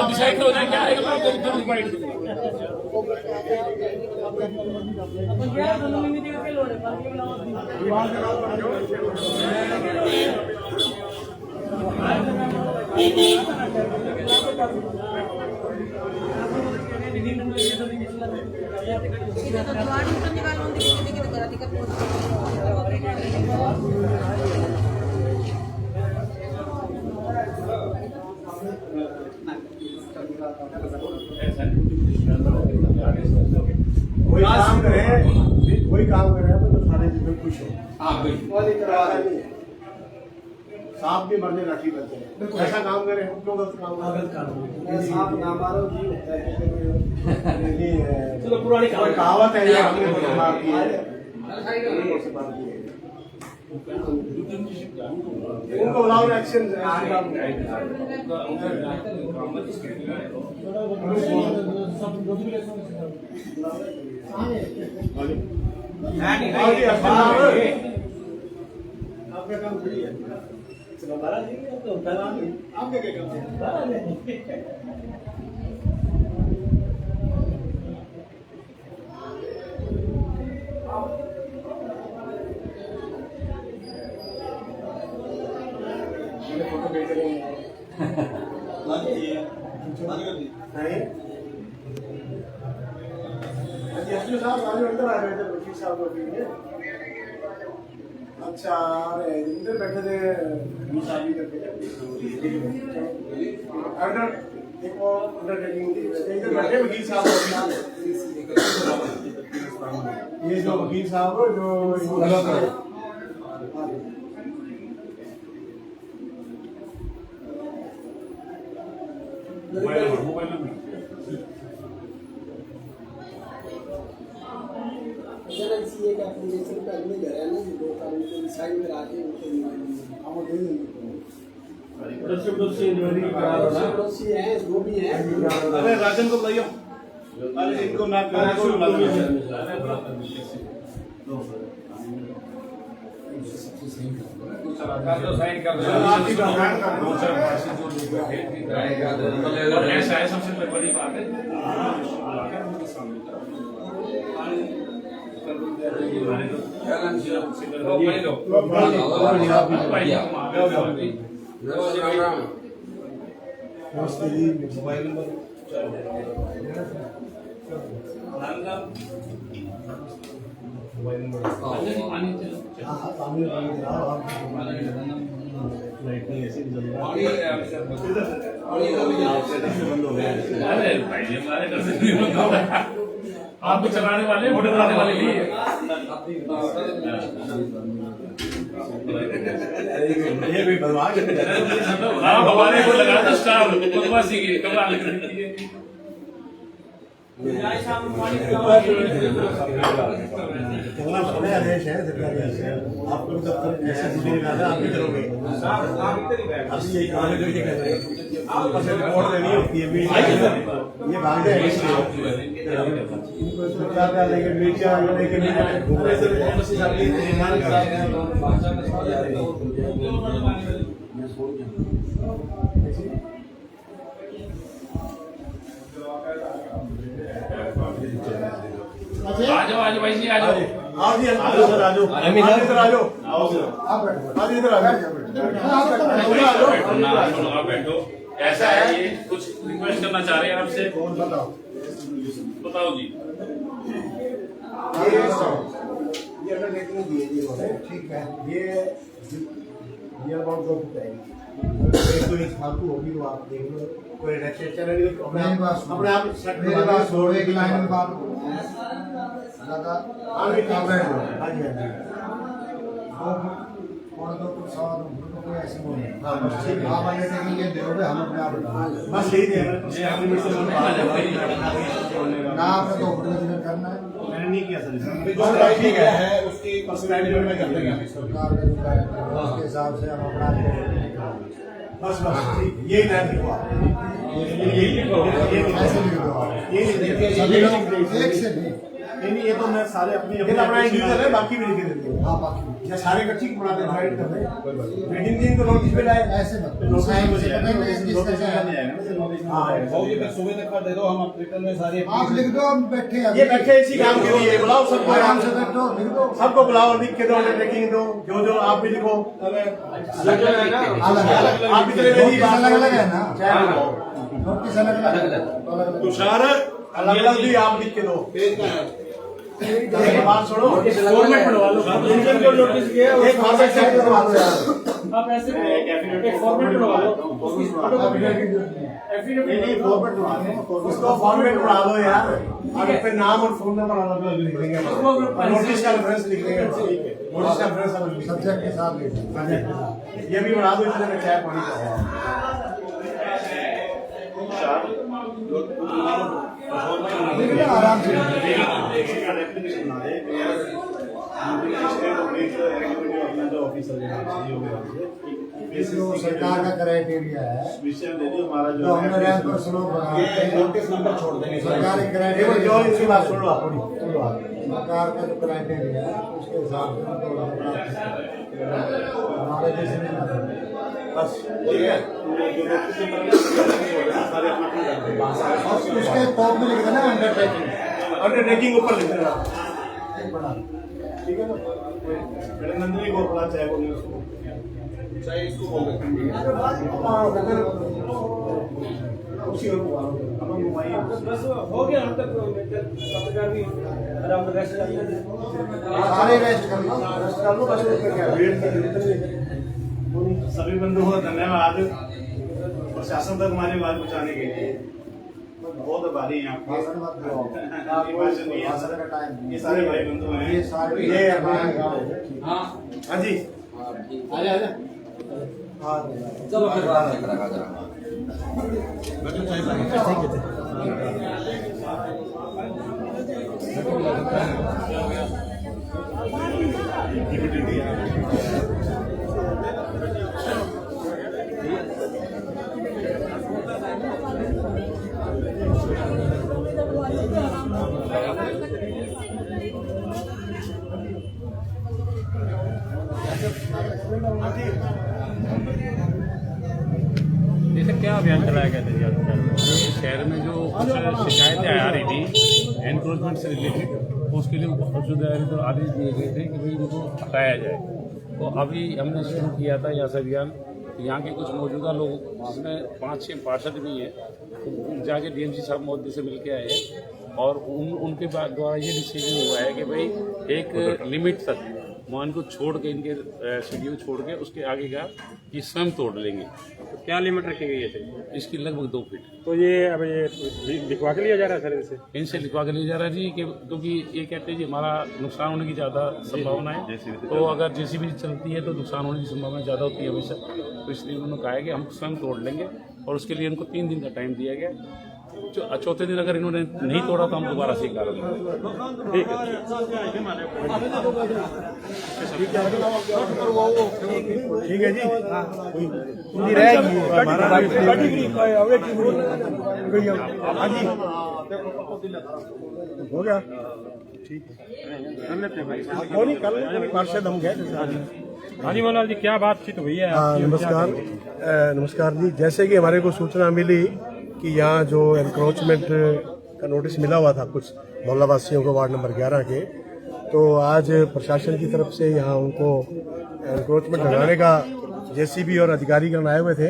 डिसाइड हो जाए क्या आएगा कोई काम कर रहे हैं तो सारे जिसमें खुश हो सांप भी मरने राखी करते हैं ऐसा काम करे हम क्यों गलत काम सांप ना मारो जी चलो पुरानी कहावत है ये हमने मार दी है उनको बुलाओ एक्शन आपका काम सही है आपके क्या काम है फोटो भेज रहे हैं एसपी साहब आज अंदर आ गए थे वकील साहब को अच्छा अरे इधर बैठे थे शादी करके अंडर देखो अंडरटेकिंग इधर बैठे वकील साहब ये जो वकील साहब जो मोबाइल एप्लीकेशन पहले घर है ना जो 2 साल के साइड में आके उनको हम दे देंगे पड़ोसी है जो भी है अरे राजन को बुलाइए अरे इनको ना साइन कर ऐसा है सबसे बड़ी बात है मोबाइल नंबर आपको चलाने वाले वोट कराने वाले नहीं है ये भी बदमाश है हमारे को लगा था स्टार बदमाशी की कमाल कर दी है आदेश है सरकारी आपको ऐसे आप भी करोगे अभी यही काम है जो ये कर रहे हैं रिपोर्ट देनी होती है ये भाग जाए सरकार का लेके मीडिया लेके आज भाई जी आ जाओ आओ जी सर आ जाओ इधर आ जाओ आओ सर आप इधर आ जाओ आप बैठो। ऐसा है ये कुछ रिक्वेस्ट करना चाह रहे हैं आपसे, बताओ जी। ये अगर देखने दिए ठीक है ये अबाउट दो कोई फालतू होगी तो आप देख लो कोई चैनल अपने आप मेरे पास छोड़ एक लाइन में बात लगा हाँ जी हाँ जी और तो कुछ सवाल कोई ऐसे बोले हाँ ठीक है आप आगे ये देखोगे हम अपने आप बस यही दे ना आपने तो ओरिजिनल करना है मैंने नहीं किया सर ठीक है उसकी पर्सनैलिटी में कर देंगे सरकार का उसके हिसाब से हम अपना बस यही टाइम लिखो आप नहीं ये तो मैं सारे अपनी अपना इंडिविजुअल है बाकी भी लिख देते हैं हाँ बाकी या सारे इकट्ठी बनाते हैं डिवाइड कर रहे हैं मीटिंग दिन को नोटिस पे लाए ऐसे मत नोटिस हां सुबह तक कर दे दो हम रिटर्न में सारे आप लिख दो हम बैठे हैं ये बैठे इसी काम के लिए बुलाओ सबको आराम से बैठो लिख दो सबको बुलाओ लिख के दो अंडरटेकिंग दो जो आप भी लिखो आप भी अलग है ना नोटिस अलग तुषार अलग अलग भी आप लिख के दो बात छोड़ो फॉर्मेट बनवा लो इंजन को नोटिस किया एक फॉर्मेट से बनवा लो यार आप ऐसे एक फॉर्मेट बनवा लो एफिडेविट फॉर्मेट बनवा लो उसको फॉर्मेट बना लो यार और फिर नाम और फोन नंबर अलग अलग लिख देंगे नोटिस का रेफरेंस लिख देंगे नोटिस का रेफरेंस सब्जेक्ट के साथ लिख देंगे ये भी बना दो इसमें मैं चेक पानी का आराम से सरकार का क्राइटेरिया है हमारा जो हमने रैंक पर स्लो नोटिस नंबर छोड़ देंगे सरकार के क्राइटेरिया जो इसकी बात सुन लो सरकार का जो क्राइटेरिया है उसके हिसाब से हमारे जैसे नहीं बस ठीक है उसके टॉप में लिख देना अंडरटेकिंग ऊपर लिख देना ठीक है ना नंदनी को अपना चाहे बोलिए उसको चाहे इसको बोल उसी को हो गया हम तक सारे रेस्ट कर लो बस वेट सभी बंधुओं को धन्यवाद प्रशासन तक हमारी बात पहुंचाने के लिए बहुत आभारी हैं आपके ये सारे भाई बंधु हैं ये हाँ जी आजा चलो जैसे क्या अभियान चलाया गया था शहर में जो कुछ शिकायतें आ रही थी एनक्रोचमेंट से रिलेटेड, उसके लिए तो आदेश दिए गए थे कि भाई इनको हटाया जाए। तो अभी हमने शुरू किया था यहाँ से अभियान। यहाँ के कुछ मौजूदा लोग जिसमें 5-6 पार्षद भी हैं, तो जाके डीएमसी साहब महोदय से मिल के आए हैं और उनके द्वारा ये डिसीजन हुआ है कि भाई एक लिमिट तक मान को छोड़ के इनके शेड्यूल छोड़ के उसके आगे का ये स्वयं तोड़ लेंगे। तो क्या लिमिट रखी गई है इसकी? लगभग 2 फीट। तो ये अब ये लिखवा के लिया जा रहा है सर इनसे लिखवा के लिया जा रहा है जी, कि क्योंकि ये कहते हैं जी हमारा नुकसान होने की ज़्यादा संभावना है, तो अगर जेसीबी चलती है तो नुकसान होने की संभावना ज़्यादा होती है हमेशा। तो इसलिए उन्होंने कहा है कि हम स्वयं तोड़ लेंगे और उसके लिए उनको 3 दिन का टाइम दिया गया। चौथे दिन अगर इन्होंने नहीं तोड़ा तो हम दोबारा से कार्रवाई ठीक है। ठीक है जी, पूरी रहेगी हो गया ठीक है। कौन कल पार्षद हम गए। हाँ जी मनोहर जी, क्या बातचीत हुई है? नमस्कार जी। जैसे कि हमारे को सूचना मिली कि यहाँ जो एनक्रोचमेंट का नोटिस मिला हुआ था कुछ मोहल्ला वासियों को वार्ड नंबर 11 के, तो आज प्रशासन की तरफ से यहाँ उनको एनक्रोचमेंट लगाने का जेसीबी और अधिकारी गण आए हुए थे,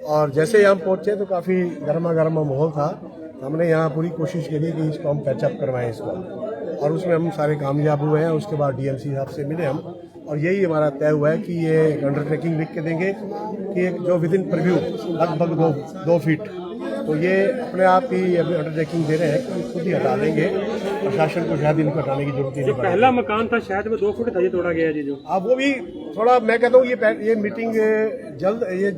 और जैसे ही हम पहुंचे तो काफी गर्मा गर्मा माहौल था। हमने यहाँ पूरी कोशिश करी कि इसको हम पैचअप करवाएं इसको, और उसमें हम सारे कामयाब हुए हैं। उसके बाद डीएमसी साहब से मिले हम, और यही हमारा तय हुआ है कि ये अंडरटेकिंग लिख के देंगे कि जो विद इन प्रीव्यू लगभग 2 फीट, तो ये अपने आप ही अभी अंडरटेकिंग दे रहे हैं कि खुद ही हटा देंगे। प्रशासन को शायद इनको हटाने की जरूरत नहीं। जो पहला मकान था शायद वो 2 फुट था, ये तोड़ा गया जी जो। अब वो भी थोड़ा, मैं कहता हूँ ये मीटिंग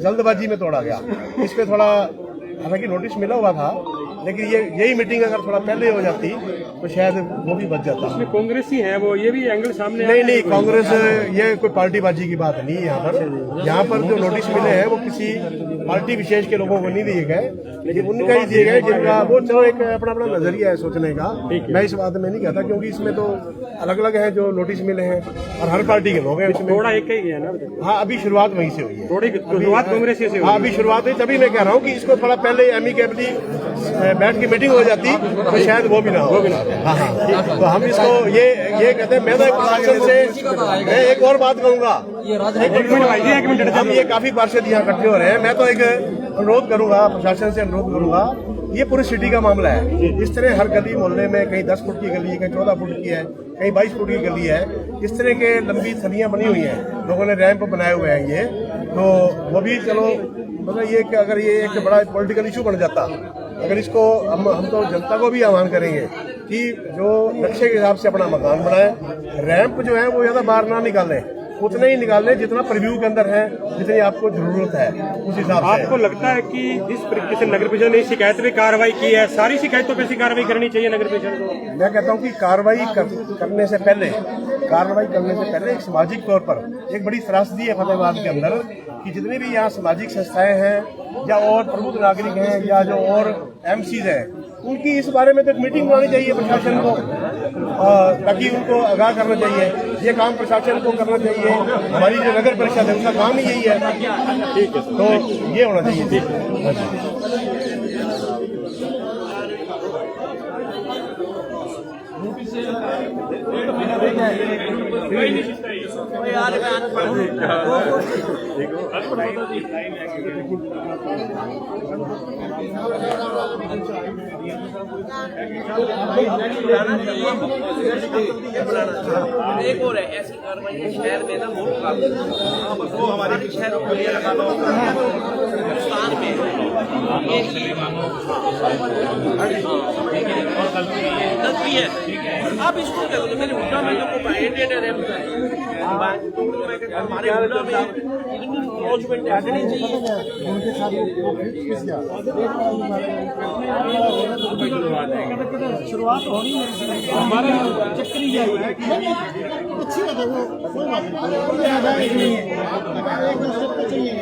जल्दबाजी में तोड़ा गया। इस पे थोड़ा, हालांकि नोटिस मिला हुआ था, लेकिन यही मीटिंग अगर थोड़ा पहले हो जाती तो शायद वो भी बच जाता। उसमें कांग्रेस ही है वो, ये भी एंगल सामने नहीं, कांग्रेस, ये कोई पार्टीबाजी की बात नहीं है। यहाँ पर जो नोटिस मिले हैं वो किसी पार्टी विशेष के लोगों को नहीं दिए गए, लेकिन उनका ही दिए गए जिनका वो, चलो एक अपना अपना नजरिया है सोचने का। मैं इस बात में नहीं कहता, क्योंकि इसमें तो अलग अलग है जो नोटिस मिले हैं, और हर पार्टी के लोग हैं इसमें। थोड़ा एक ही है ना। हाँ, अभी शुरुआत वहीं से हुई है। शुरुआत कांग्रेस से हुई। हाँ, अभी शुरुआत हुई, तभी मैं कह रहा हूँ कि इसको थोड़ा पहले एमिकेबली बैठ के मीटिंग हो जाती तो शायद वो भी ना हो। हाँ, तो हम इसको ये कहते हैं। मैं तो प्रशासन से मैं एक और बात करूंगा, हम ये काफी पार्षद यहाँ इकट्ठे हो रहे हैं, मैं तो एक अनुरोध करूंगा, प्रशासन से अनुरोध करूंगा, ये पूरी सिटी का मामला है। इस तरह हर गली मोहल्ले में कहीं 10 फुट की गली है, कहीं 14 फुट की है, कहीं 22 फुट की गली है, इस तरह के लंबी थलियां बनी हुई हैं, लोगों ने रैंप बनाए हुए हैं। ये तो वो भी चलो, मतलब ये कि अगर ये एक बड़ा पॉलिटिकल इशू बन जाता, अगर इसको हम तो जनता को भी आह्वान करेंगे कि जो नक्शे के हिसाब से अपना मकान बनाए, रैंप जो है वो ज्यादा बाहर ना निकालें, उतने ही निकालने जितना प्रीव्यू के अंदर है, जितनी आपको जरूरत है उस हिसाब से। आपको लगता है कि जिस तरीके से नगर परिषद ने शिकायत पे कार्रवाई की है, सारी शिकायतों पे कार्रवाई करनी चाहिए नगर परिषद को? मैं कहता हूँ कि कार्रवाई करने से पहले एक सामाजिक तौर पर एक बड़ी त्रासदी है फतेहाबाद के अंदर कि जितनी भी यहाँ सामाजिक संस्थाएं हैं या और प्रबुद्ध नागरिक हैं या जो और एमसीज हैं, उनकी इस बारे में तो एक मीटिंग बनानी चाहिए प्रशासन को, ताकि उनको आगाह करना चाहिए। ये काम प्रशासन को करना चाहिए, हमारी जो नगर परिषद है उसका काम ही यही है। ठीक है, तो ये होना चाहिए। एक और है ऐसी कार्रवाई शहर में ना, वो हमारे शहरों को लिए लगा लो हिंदुस्तान में गलती है। आप इसको क्या बोलते, मेरे हुड्डा में जो हमारे हुड्डा में एनक्रोचमेंट हटनी चाहिए। शुरुआत होनी हमारे चक्री जाएगी, अच्छी बात है, वो कोई बात नहीं, एक दूसरे को चाहिए।